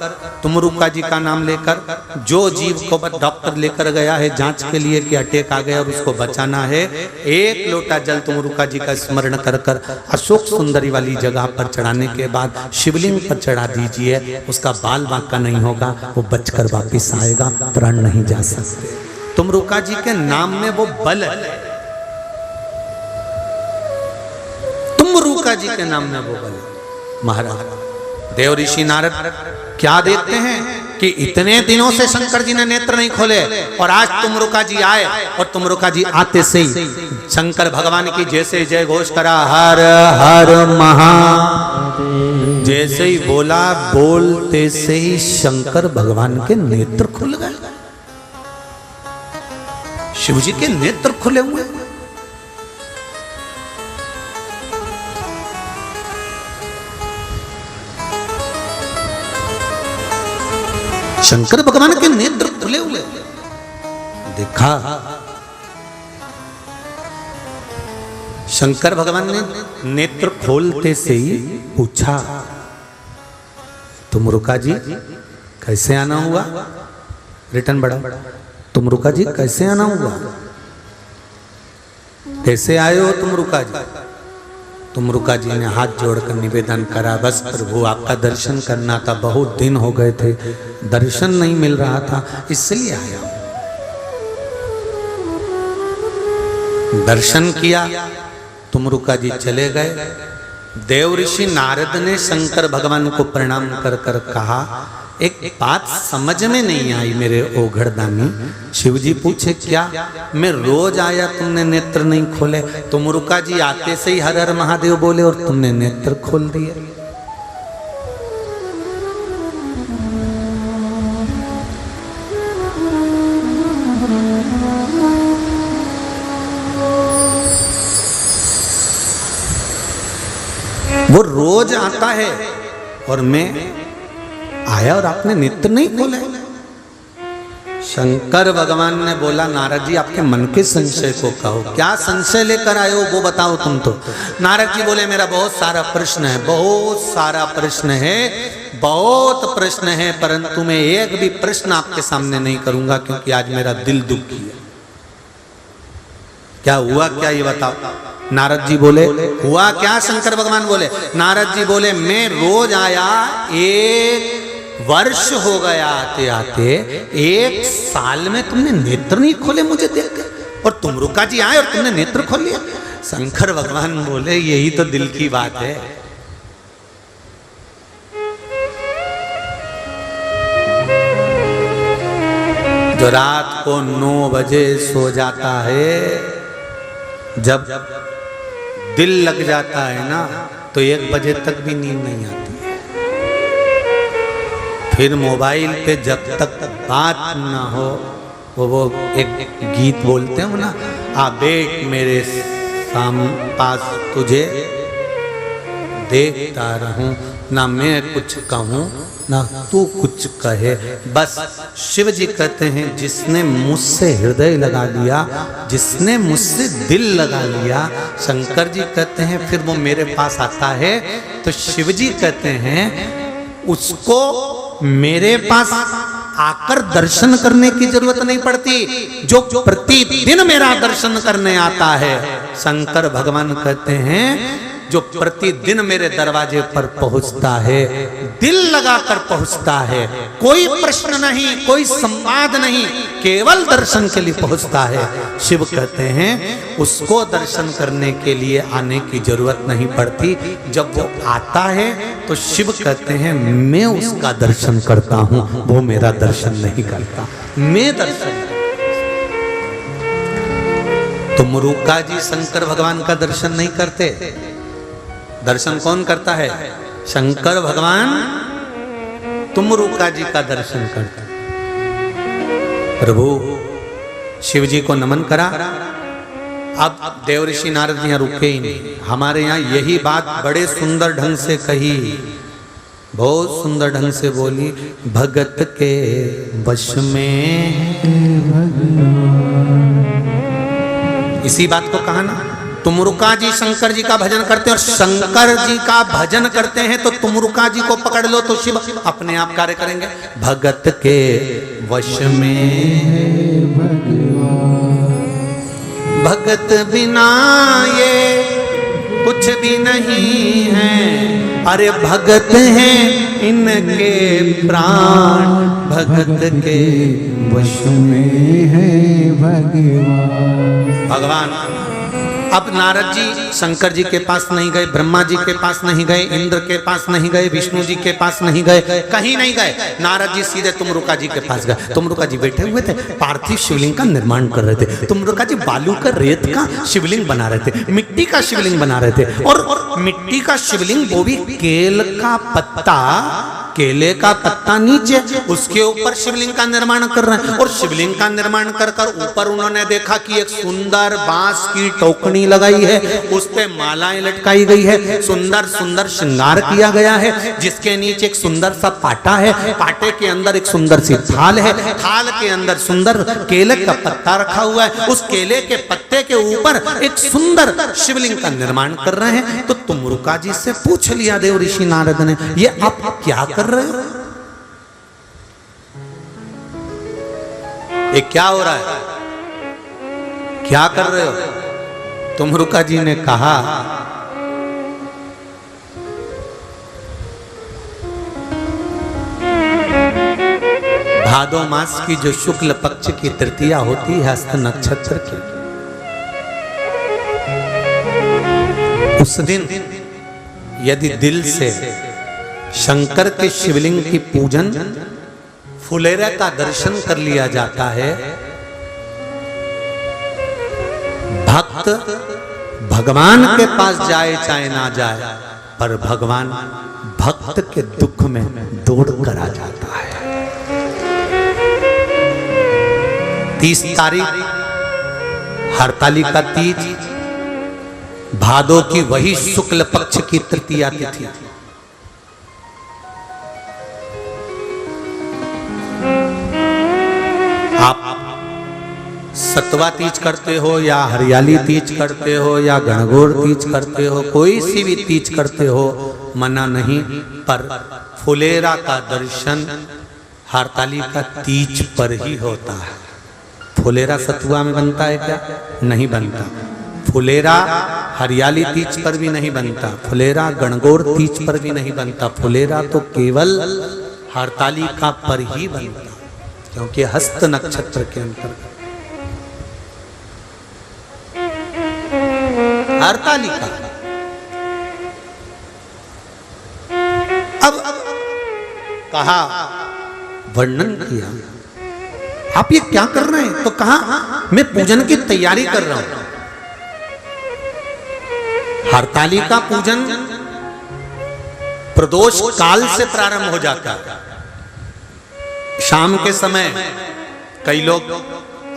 [SPEAKER 1] तुमरुका जी का नाम लेकर, जो जीव को डॉक्टर लेकर गया है जांच के लिए कि अटैक आ गया और उसको बचाना है, 1 लोटा जल तुमरुका जी का स्मरण कर कर अशोक सुंदरी वाली जगह पर चढ़ाने के बाद शिवलिंग पर चढ़ा दीजिए। उसका बाल बांका नहीं होगा, वो बचकर वापिस आएगा, प्राण नहीं जा सकते। तुमरुका जी के नाम में वो बल है, तुमरुका जी के नाम में वो बल है। महाराज देव ऋषि नारद क्या देखते हैं कि इतने दिनों से शंकर जी ने नेत्र नहीं खोले और आज तुमरुका जी आए, और तुमरुका जी आते से ही शंकर भगवान की जैसे जय घोष करा, हर हर महादेव, जैसे ही बोला, बोलते से ही शंकर भगवान के नेत्र खुल गए। शिव जी के नेत्र खुले हुए। शंकर भगवान के नेत्र खुले हुए। देखा शंकर भगवान ने नेत्र खोलते से ही पूछा, तुमरुका जी कैसे आना हुआ? रिटर्न बढ़ा। तुमरुका जी कैसे आना हुआ? कैसे आए हो तुमरुका जी? तुमरुका जी ने हाथ जोड़कर निवेदन करा, बस प्रभु आपका दर्शन करना था, बहुत दिन हो गए थे, दर्शन नहीं मिल रहा था, इसलिए आया। दर्शन किया, तुमरुका जी चले गए। देव ऋषि नारद ने शंकर भगवान को प्रणाम कर कर कहा, एक बात समझ में नहीं आई मेरे ओघड़दानी। शिव जी पूछे क्या? मैं रोज आया, तुमने नेत्र नहीं खोले। तुमरुका जी आते से ही हर हर महादेव बोले और तुमने नेत्र खोल दिए। वो रोज आता है और मैं आया और आपने नेत्र नहीं खोले। शंकर भगवान ने बोला, नारद जी आपके मन के संशय को कहो, क्या संशय लेकर आए हो वो बताओ तुम तो। नारद जी बोले, मेरा बहुत सारा प्रश्न है, बहुत सारा प्रश्न है, बहुत प्रश्न है, परंतु मैं एक भी प्रश्न आपके सामने नहीं करूंगा क्योंकि आज मेरा दिल दुखी है। क्या हुआ क्या ये बताओ। नारद जी बोले, हुआ क्या? शंकर भगवान बोले, नारद जी बोले, मैं रोज आया, एक वर्ष हो गया आते आते, 1 साल में तुमने नेत्र नहीं खोले मुझे देख के, और तुमरुका जी आए और तुमने नेत्र खोल लिया। शंकर भगवान बोले यही तो दिल की बात है। जो रात को 9 बजे सो जाता है, जब दिल लग जाता है ना तो 1 बजे तक भी नींद नहीं आती है। फिर मोबाइल पे जब तक बात ना हो, वो एक गीत बोलते हो ना, आ बैठ मेरे पास तुझे देखता रहूं, ना मैं कुछ कहूं ना तू कुछ कहे। बस शिव जी कहते हैं जिसने मुझसे हृदय लगा लिया, जिसने मुझसे दिल लगा लिया, शंकर जी कहते हैं फिर वो मेरे पास आता है। तो शिव जी कहते हैं उसको मेरे पास आकर दर्शन करने की जरूरत नहीं पड़ती, जो प्रतिदिन मेरा दर्शन करने आता है। शंकर भगवान कहते हैं जो प्रतिदिन मेरे दरवाजे पर पहुंचता है, दिल लगाकर पहुंचता है, कोई प्रश्न नहीं, कोई संवाद नहीं, केवल दर्शन के लिए पहुंचता है। शिव कहते हैं उसको दर्शन करने के लिए आने की जरूरत नहीं पड़ती। जब वो आता है तो शिव कहते हैं मैं उसका दर्शन करता हूं, वो मेरा दर्शन नहीं करता, मैं दर्शन। तो मुरुका जी शंकर भगवान का दर्शन नहीं करते। दर्शन कौन करता है? शंकर भगवान तुमरुका जी का दर्शन करता। प्रभु शिव जी को नमन करा। अब देवऋषि नारद यहाँ रुके ही नहीं, हमारे यहाँ यही बात बड़े सुंदर ढंग से कही, बहुत सुंदर ढंग से बोली। भगत के वश में इसी बात को कहा ना, तुमरुका जी शंकर जी का भजन करते हैं और शंकर जी का भजन करते हैं तो तुमरुका जी को पकड़ लो तो शिव अपने आप कार्य करेंगे। भगत के वश में भगत बिना ये कुछ भी नहीं है, अरे भगत हैं इनके प्राण, भगत के
[SPEAKER 2] वश में है भगवान।
[SPEAKER 1] भगवान अब नारद जी शंकर जी के पास नहीं गए, ब्रह्मा जी के पास नहीं गए, इंद्र के पास नहीं गए, विष्णु जी के पास नहीं गए, कहीं नहीं गए। नारद जी सीधे तुमरुका जी के पास गए। तुमरुका जी बैठे हुए थे, पार्थिव शिवलिंग का निर्माण कर रहे थे। तुमरुका जी बालू का रेत का शिवलिंग बना रहे थे, मिट्टी का शिवलिंग बना रहे थे, और मिट्टी का शिवलिंग वो भी केल का पत्ता, केले का पत्ता नीचे, उसके ऊपर शिवलिंग का निर्माण कर रहे हैं। और शिवलिंग का निर्माण कर कर ऊपर उन्होंने देखा कि एक सुंदर बांस की टोकनी लगाई है, उस पे मालाएं लटकाई गई है, सुंदर सुंदर श्रृंगार किया गया है, जिसके नीचे एक सुंदर सा पाटा है, पाटे के अंदर एक सुंदर सी थाल है, थाल के अंदर सुंदर केले का पत्ता रखा हुआ है, उस केले के पत्ते के ऊपर एक सुंदर शिवलिंग का निर्माण कर रहे हैं। तो तुमरुका जी से पूछ लिया देव ऋषि नारद ने, ये आप क्या कर रहे हो? ये क्या हो रहा है, क्या कर रहे हो? तुमरुका जी ने कहा भादो मास की जो शुक्ल पक्ष की तृतीया होती है हस्त नक्षत्र की, उस दिन यदि दिल से शंकर के शिवलिंग की पूजन, फुलेरा का दर्शन कर लिया जाता है, भक्त भगवान के पास जाए चाहे ना जाए, पर भगवान भक्त के दुख में दौड़ कर आ जाता है। 30 तारीख हरतालिका तीज, भादो की वही शुक्ल पक्ष की तृतीया तिथि। आप सतवा तीज करते हो या हरियाली तीज करते हो या गणगौर तीज करते हो, कोई सी भी तीज करते हो, मना नहीं, पर फुलेरा का दर्शन हरतालिका तीज पर ही होता है। फुलेरा सतुआ में बनता है क्या? नहीं बनता। फुलेरा हरियाली तीज पर भी नहीं बनता, फुलेरा गणगौर तीज पर भी नहीं बनता। फुलेरा तो केवल हरतालिका पर ही बनता है, क्योंकि हस्त नक्षत्र के अंतर्गत हरतालिका। अब कहा, वर्णन किया, आप ये क्या कर रहे हैं? तो कहा मैं पूजन की तैयारी कर रहा हूं। हरतालिका पूजन प्रदोष काल से प्रारंभ हो जाता है। शाम के समय कई लोग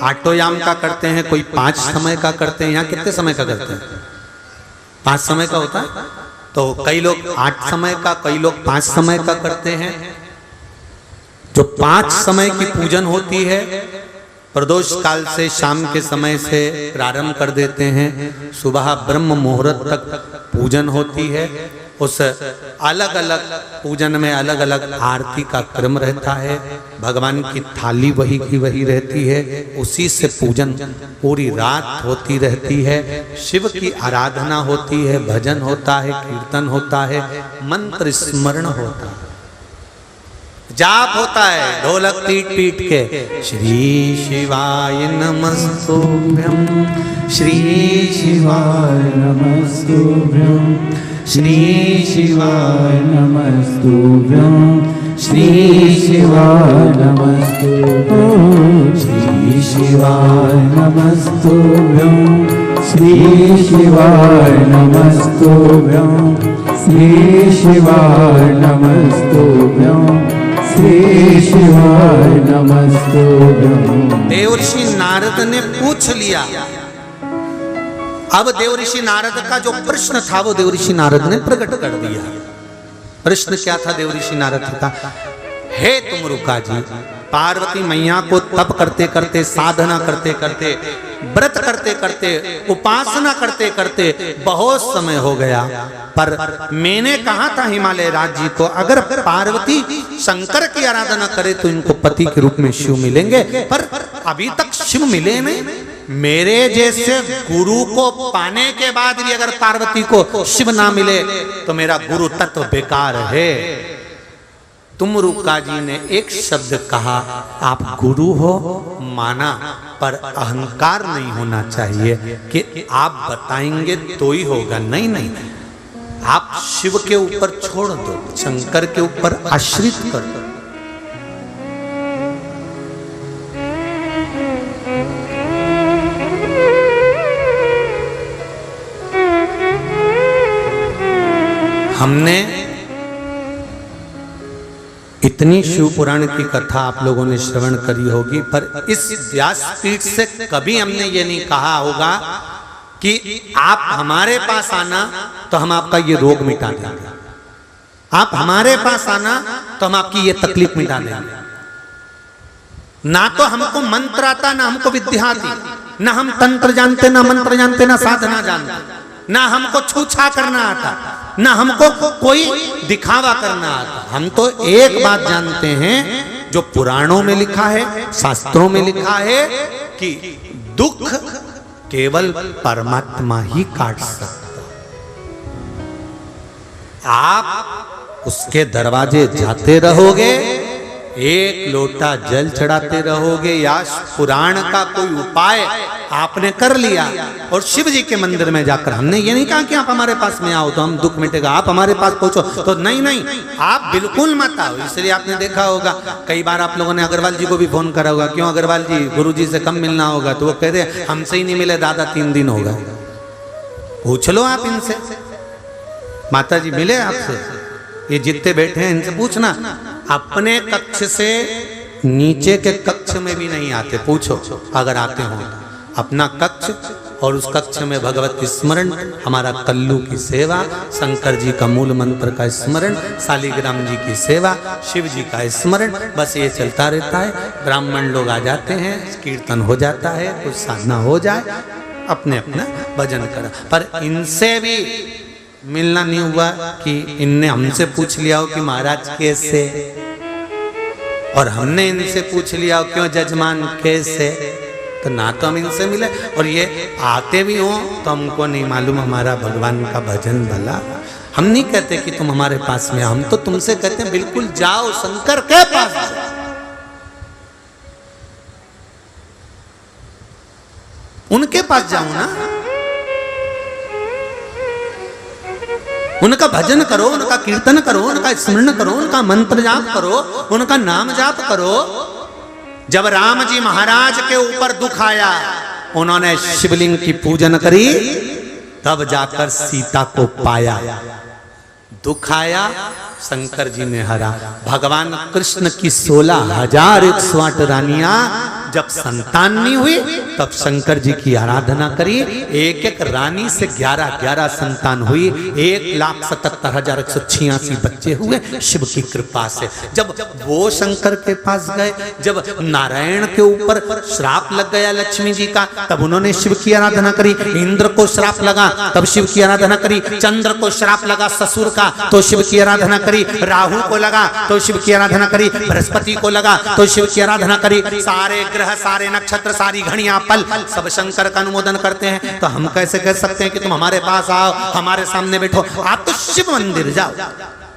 [SPEAKER 1] आटोयाम का करते हैं, कोई 5 समय का करते हैं। यहाँ कितने समय का करते हैं? 5 समय का होता है। तो कई लोग 8 समय का, कई लोग 5 समय का करते हैं। जो 5 समय की पूजन होती है प्रदोष काल से शाम के समय से प्रारंभ कर देते हैं। सुबह ब्रह्म मुहूर्त तक पूजन होती है। उस अलग अलग पूजन में अलग अलग आरती का क्रम रहता है। भगवान की थाली वही की वही रहती है। उसी से पूजन पूरी रात होती रहती है। शिव की आराधना होती है, भजन होता है, कीर्तन होता है, मंत्र स्मरण होता है, जाप होता है ढोलक पीट पीट के। श्री शिवाय नमस्तुभ्यं, श्री
[SPEAKER 2] शिवाय नमस्तुभ्यं, श्री शिवाय नमस्तुभ्यं, श्री शिवाय नमस्तुभ्यं, श्री शिवाय नमस्तुभ्यं, श्री शिवाय नमस्तुभ्यं, श्री शिवाय नमस्तुभ्यं, श्री शिवाय नमस्तुभ्यं।
[SPEAKER 1] देवर्षि नारद ने पूछ लिया। अब देवर्षि नारद का जो प्रश्न था वो देवर्षि नारद ने प्रकट कर दिया। प्रश्न क्या था देवर्षि नारद का? हे तुमरुका जी, पार्वती मैया को तप करते करते, साधना करते करते, व्रत करते करते, उपासना करते करते बहुत समय हो गया। पर मैंने कहा था हिमालय राज जी को, अगर पार्वती शंकर की आराधना करे तो इनको पति के रूप में शिव मिलेंगे, पर अभी तक शिव मिले नहीं। मेरे जैसे गुरु को पाने के बाद भी अगर पार्वती को शिव ना मिले तो मेरा गुरु तत्व बेकार है। तुमरुका जी ने एक शब्द कहा, आप गुरु हो माना, पर अहंकार नहीं होना चाहिए कि आप बताएंगे तो ही होगा। नहीं नहीं, आप शिव के ऊपर छोड़ दो, शंकर के ऊपर आश्रित कर दो। हमने इतनी शिव पुराण की कथा आप लोगों ने श्रवण करी होगी, पर इस व्यासपीठ से कभी हमने ये नहीं कहा होगा कि आप हमारे पास आना तो हम आपका ये रोग मिटा देंगे, आप हमारे पास आना तो हम आपकी ये तकलीफ मिटा देंगे। ना तो हमको मंत्र आता, ना हमको विद्या आती, ना हम तंत्र जानते, ना मंत्र जानते, ना साधना जानते, ना हमको छूछा करना आता, ना हमको कोई दिखावा करना आता। हम तो एक बात जानते हैं जो पुराणों में लिखा है, शास्त्रों में लिखा है कि दुख केवल परमात्मा ही काट सकता। आप उसके दरवाजे जाते रहोगे, एक लोटा जल चढ़ाते रहोगे, या पुराण का कोई उपाय आपने कर लिया और शिव जी के मंदिर में जाकर, हमने ये नहीं कहा कि आप हमारे पास में आओ तो हम दुख मिटेगा, आप हमारे पास पहुंचो तो नहीं नहीं, आप बिल्कुल मत आओ। इसलिए आपने देखा होगा कई बार आप लोगों ने अग्रवाल जी को भी फोन करा होगा, क्यों अग्रवाल जी, गुरु जी से कम मिलना होगा, तो वो कहते हैं हमसे ही नहीं मिले दादा 3 दिन हो गए। पूछ लो आप इनसे, माता जी मिले आपसे? ये जितने बैठे हैं इनसे पूछना, अपने कक्ष से नीचे के कक्ष में भी नहीं आते, पूछो अगर आते हो। अपना कक्ष और उस कक्ष में भगवत स्मरण, हमारा कल्लू की सेवा, शंकर जी का मूल मंत्र का स्मरण, शालिग्राम जी की सेवा, शिव जी का स्मरण, बस ये चलता रहता है। ब्राह्मण लोग आ जाते हैं, कीर्तन हो जाता है, कुछ साधना हो जाए, अपने अपना भजन करा। पर इनसे भी मिलना नहीं हुआ कि इनने हमसे पूछ लिया हो कि महाराज कैसे, और हमने इनसे पूछ लिया हो क्यों जजमान कैसे, तो ना तो हम इनसे मिले, और ये आते भी हों तो हमको नहीं मालूम हमारा भगवान का भजन भला हम नहीं कहते कि तुम हमारे पास में, हम तो तुमसे कहते हैं बिल्कुल जाओ शंकर के पास जाओ। उनके पास जाओ ना, उनका भजन करो, उनका कीर्तन करो, उनका स्मरण करो, उनका मंत्र जाप करो, उनका नाम जाप करो। जब राम जी महाराज के ऊपर दुख आया, उन्होंने शिवलिंग की पूजन करी, तब जाकर सीता को पाया। दुख आया, शंकर जी ने हरा। भगवान कृष्ण की 16,108 रानियां जब संतान नहीं हुई, तब शंकर जी की आराधना करी। एक एक रानी से 11-11 संतान हुई। 1,77,186 बच्चे हुए शिव की कृपा से। जब वो शंकर के पास गए, जब नारायण के ऊपर श्राप लग गया लक्ष्मी जी का, तब उन्होंने शिव की आराधना करी। इंद्र को श्राप लगा, तब शिव की आराधना करी। चंद्र को श्राप लगा ससुर का, तो शिव की आराधना करी। राहु को लगा तो शिव की आराधना करी। बृहस्पति को लगा तो शिव की आराधना करी। सारे ग्रह, सारे नक्षत्र, सारी घड़ियां, पल सब शंकर का अनुमोदन करते हैं। तो हम कैसे कह सकते हैं कि तुम हमारे पास आओ, हमारे सामने बैठो? आप तो शिव मंदिर जाओ,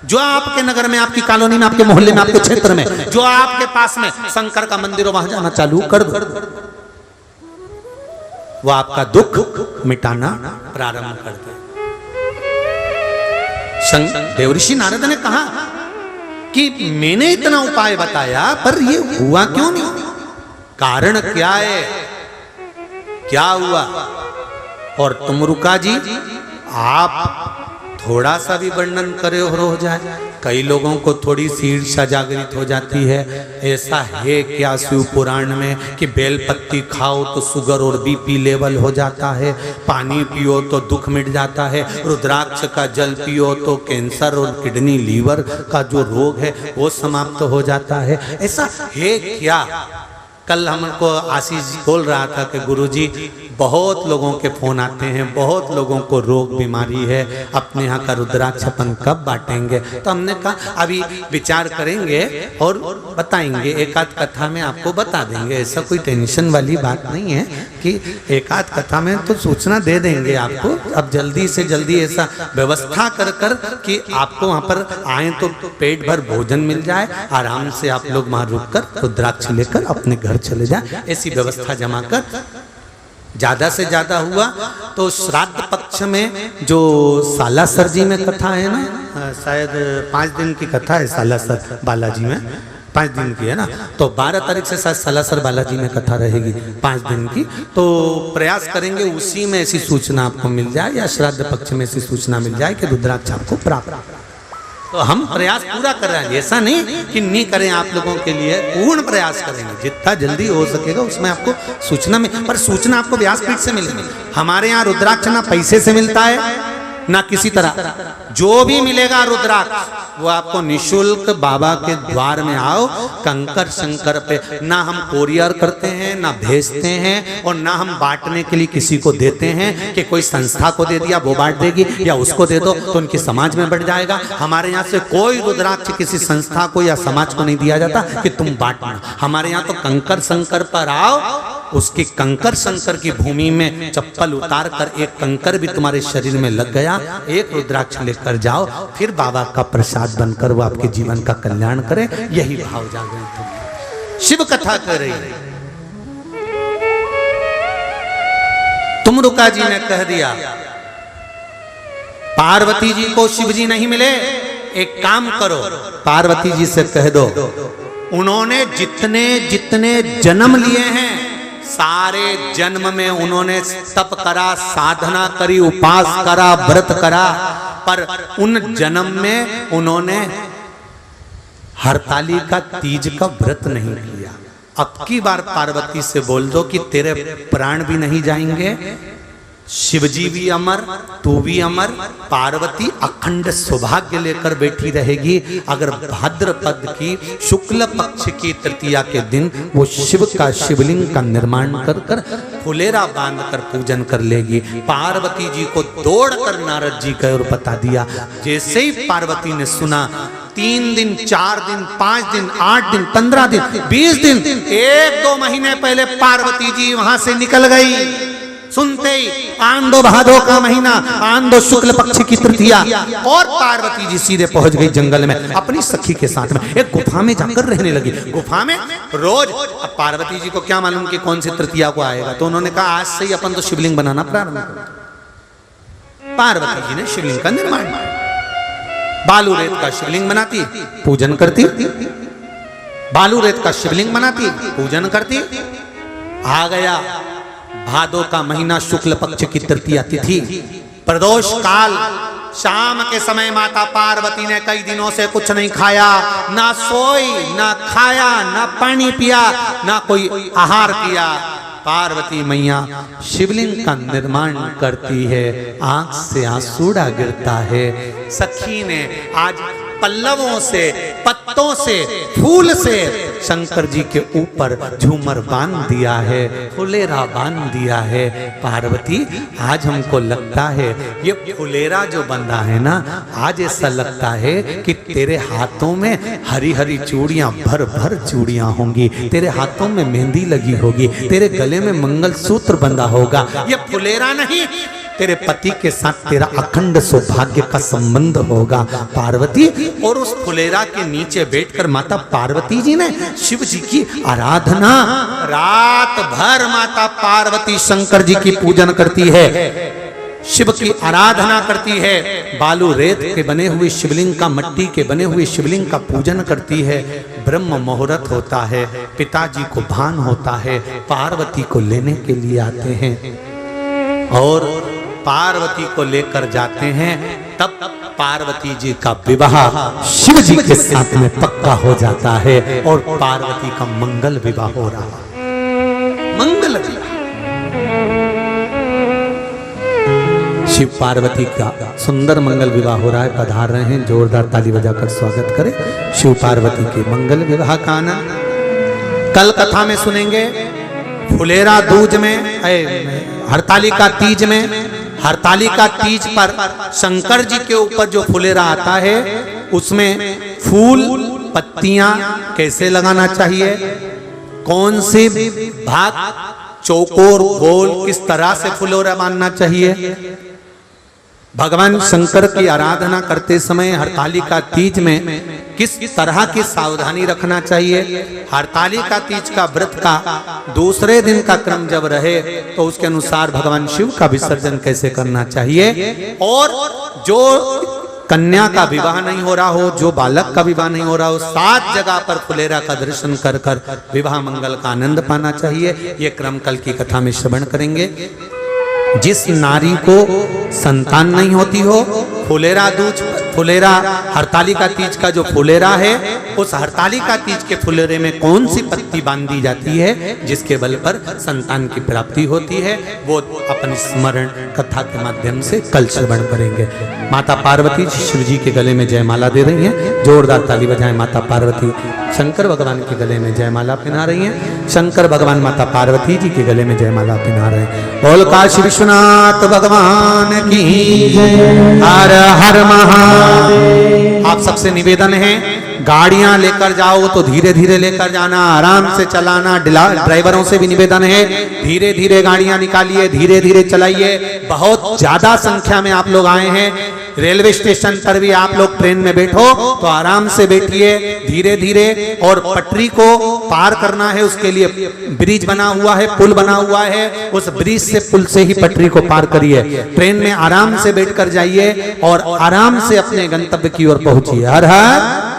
[SPEAKER 1] जो आपके नगर में, आपकी कॉलोनी में, आपके मोहल्ले में, आपके क्षेत्र में, जो आपके पास में शंकर का मंदिर हो, वहां जाना चालू कर दो। वो आपका दुख मिटाना प्रारंभ कर दे। देवऋषि नारद ने कहा कि मैंने इतना उपाय बताया, पर ये हुआ क्यों नहीं? कारण क्या है, क्या हुआ? और तुम रुका जी, आप थोड़ा सा भी वर्णन करे और हो जाए। कई लोगों को थोड़ी सी ईर्ष्या जागृत हो जाती है। ऐसा है क्या शिव पुराण में कि बेलपत्ती खाओ तो शुगर और बीपी लेवल हो जाता है, पानी पियो तो दुख मिट जाता है, रुद्राक्ष का जल पियो तो कैंसर और किडनी लीवर का जो रोग है वो समाप्त हो जाता है? ऐसा है क्या? कल हमको आशीष बोल रहा था कि गुरुजी बहुत लोगों के फोन आते हैं, बहुत लोगों को रोग बीमारी है, अपने यहाँ का रुद्राक्ष अपन कब बांटेंगे? तो हमने कहा अभी विचार करेंगे और बताएंगे, एक आध कथा में आपको बता देंगे। ऐसा कोई टेंशन वाली बात नहीं है कि एक आध कथा में तो सूचना दे देंगे आपको। अब जल्दी से जल्दी ऐसा व्यवस्था कर कर कि आपको वहाँ पर आए तो पेट भर भोजन मिल जाए, आराम से आप लोग वहाँ रुक कर रुद्राक्ष लेकर अपने घर चले जाए। ऐसी व्यवस्था जमा कर, ज्यादा से ज्यादा हुआ तो श्राद्ध पक्ष में जो सालासर जी में कथा है ना, शायद 5 दिन की कथा है सालासर बालाजी में, 5 दिन की है ना, तो 12 तारीख से शायद सालासर बालाजी में कथा रहेगी 5 दिन की। तो प्रयास करेंगे उसी में ऐसी सूचना आपको मिल जाए, या श्राद्ध पक्ष में ऐसी सूचना मिल जाए कि रुद्राक्ष आपको प्राप्त। तो हम प्रयास पूरा कर रहे हैं, ऐसा नहीं कि नहीं करें, आप लोगों के लिए पूर्ण प्रयास करेंगे, जितना जल्दी हो सकेगा उसमें आपको सूचना में। पर सूचना आपको व्यासपीठ से मिलेगी। हमारे यहाँ रुद्राक्ष ना पैसे से मिलता है ना किसी तरह, जो भी मिलेगा रुद्राक्ष वो आपको निशुल्क बाबा के द्वार में आओ, कंकर शंकर पे। ना हम कोरियर करते हैं, ना भेजते हैं, और ना हम बांटने के लिए किसी को देते हैं कि कोई संस्था को दे दिया वो बांट देगी, या उसको दे दो तो उनके समाज में बढ़ जाएगा। हमारे यहाँ से कोई रुद्राक्ष किसी संस्था को या समाज को नहीं दिया जाता कि तुम बांटना। हमारे यहाँ तो कंकर शंकर पर आओ, उसकी कंकर शंकर की भूमि में चप्पल उतार कर एक कंकर भी तुम्हारे शरीर में लग गया, एक रुद्राक्ष लेकर जाओ, फिर बाबा का प्रसाद बनकर वो आपके जीवन का कल्याण करे। यही भाव जागृत शिव कथा कर रही है। तुमरुका जी ने कह दिया, पार्वती जी को शिव जी नहीं मिले, एक काम करो, पार्वती जी से कह दो उन्होंने जितने जितने जन्म लिए हैं, सारे जन्म में उन्होंने तप करा, साधना करी, उपास करा, व्रत करा, पर उन जन्म में उन्होंने हरताली का तीज का व्रत नहीं किया। अब की बार पार्वती से बोल दो कि तेरे प्राण भी नहीं जाएंगे, शिवजी भी अमर, तू भी अमर, पार्वती अखंड सौभाग्य लेकर बैठी रहेगी। अगर भाद्रपद की शुक्ल पक्ष की तृतीया के दिन वो शिव का शिवलिंग का निर्माण कर कर फुलेरा बांध कर पूजन कर लेगी। पार्वती जी को दौड़कर नारद जी का और बता दिया। जैसे ही पार्वती ने सुना, 3 दिन, 4 दिन, 5 दिन, 8 दिन, 15 दिन, 20 दिन, 1-2 महीने पहले पार्वती जी वहां से निकल गई। सुनते ही आंदो भादो का महीना, आंदो शुक्ल पक्ष की तृतीया, और पार्वती जी सीधे पहुंच गई जंगल में अपनी सखी के साथ में, एक गुफा में जाकर रहने लगी। गुफा में रोज, अब पार्वती जी को क्या मालूम कि कौन सी तृतीया को आएगा, तो उन्होंने कहा आज से ही अपन तो शिवलिंग बनाना प्रारंभ करो। पार्वती जी ने शिवलिंग का निर्माण किया, बालू रेत का शिवलिंग बनाती, पूजन करती, बालू रेत का शिवलिंग बनाती, पूजन करती। आ गया भादो का महीना, शुक्ल पक्ष की तृतीया तिथि, प्रदोष काल, शाम के समय माता पार्वती ने कई दिनों से कुछ नहीं खाया, ना सोई, ना खाया, ना पानी पिया, ना कोई आहार किया। पार्वती मैया शिवलिंग का निर्माण करती है, आंख से आंसुड़ा गिरता है। सखी ने आज पल्लवों से, पत्तों से, फूल से शंकर जी के ऊपर झूमर बांध दिया है, फुलेरा बांध दिया है। पार्वती आज हमको लगता है ये फुलेरा जो बंधा है ना, आज ऐसा लगता है कि तेरे हाथों में हरी हरी चूड़ियां, भर भर चूड़ियां होंगी, तेरे हाथों में मेहंदी लगी होगी, तेरे गले में मंगलसूत्र बंधा होगा। ये फुलेरा नहीं, तेरे पति के साथ तेरा अखंड सौभाग्य का संबंध होगा पार्वती। और उस फुलेरा के नीचे बैठकर माता पार्वती जी ने शिव जी की आराधना, रात भर माता पार्वती शंकर जी की पूजन करती है, शिव की आराधना करती है, बालू रेत के बने हुए शिवलिंग का, मट्टी के बने हुए शिवलिंग का पूजन करती है। ब्रह्म मुहूर्त होता है, पिताजी को भान होता है, पार्वती को लेने के लिए आते हैं और पार्वती को लेकर जाते हैं। तब पार्वती जी का विवाह शिव जी के साथ में पक्का हो जाता है और पार्वती का मंगल विवाह हो रहा है। मंगल विवाह, शिव पार्वती का सुंदर मंगल विवाह हो रहा है। पधार रहे हैं, जोरदार ताली बजाकर स्वागत करें शिव पार्वती के मंगल विवाह का आनंद। कल कथा में सुनेंगे फुलेरा दूज में, हरतालिका तीज में, हरतालिका तीज पर शंकर जी के ऊपर जो फुलेरा आता है उसमें फूल पत्तियां कैसे लगाना चाहिए, कौन से भाग चौकोर गोल किस तरह से फुलेरा बांधना चाहिए। भगवान शंकर की आराधना करते समय हरतालिका तीज में किस तरह की सावधानी रखना चाहिए। हरतालिका तीज का व्रत का दूसरे दिन का क्रम जब रहे तो उसके अनुसार भगवान शिव का विसर्जन कैसे करना चाहिए। और जो कन्या का विवाह नहीं हो रहा हो, जो बालक का विवाह नहीं हो रहा हो, 7 जगह पर फुलेरा का दर्शन कर कर विवाह मंगल का आनंद पाना चाहिए। ये क्रम कल की कथा में श्रवण करेंगे। जिस नारी को संतान नहीं होती हो, फुलेरा दूज, फुलेरा हरतालिका तीज का जो फुलेरा है, उस हरतालिका तीज के फुलेरे में कौन सी पत्ती बांधी जाती है जिसके बल पर संतान की प्राप्ति होती है, वो अपन स्मरण कथा के माध्यम से कल श्रवण करेंगे। माता पार्वती शिव जी के गले में जयमाला दे रही हैं, जोरदार ताली बजाएं। माता पार्वती शंकर भगवान के गले में जयमाला पहना रही हैं, शंकर भगवान माता पार्वती जी के गले में जयमाला पहना रहे हैं। बोल काशी विश्वनाथ भगवान की जय। हर हर महादेव। आप सबसे निवेदन है, गाड़ियां लेकर जाओ तो धीरे धीरे लेकर जाना, आराम से चलाना। ड्राइवरों से भी निवेदन है, धीरे धीरे गाड़ियां निकालिए, धीरे धीरे चलाइए। बहुत ज्यादा संख्या में आप लोग आए हैं, रेलवे स्टेशन पर भी आप लोग ट्रेन में बैठो तो आराम से बैठिए, धीरे धीरे। और पटरी को पार करना है, उसके लिए ब्रिज बना हुआ है, पुल बना हुआ है, उस ब्रिज से, पुल से ही पटरी को पार करिए। ट्रेन में आराम से बैठकर जाइए और आराम से अपने गंतव्य की ओर पहुंचिए। हर हर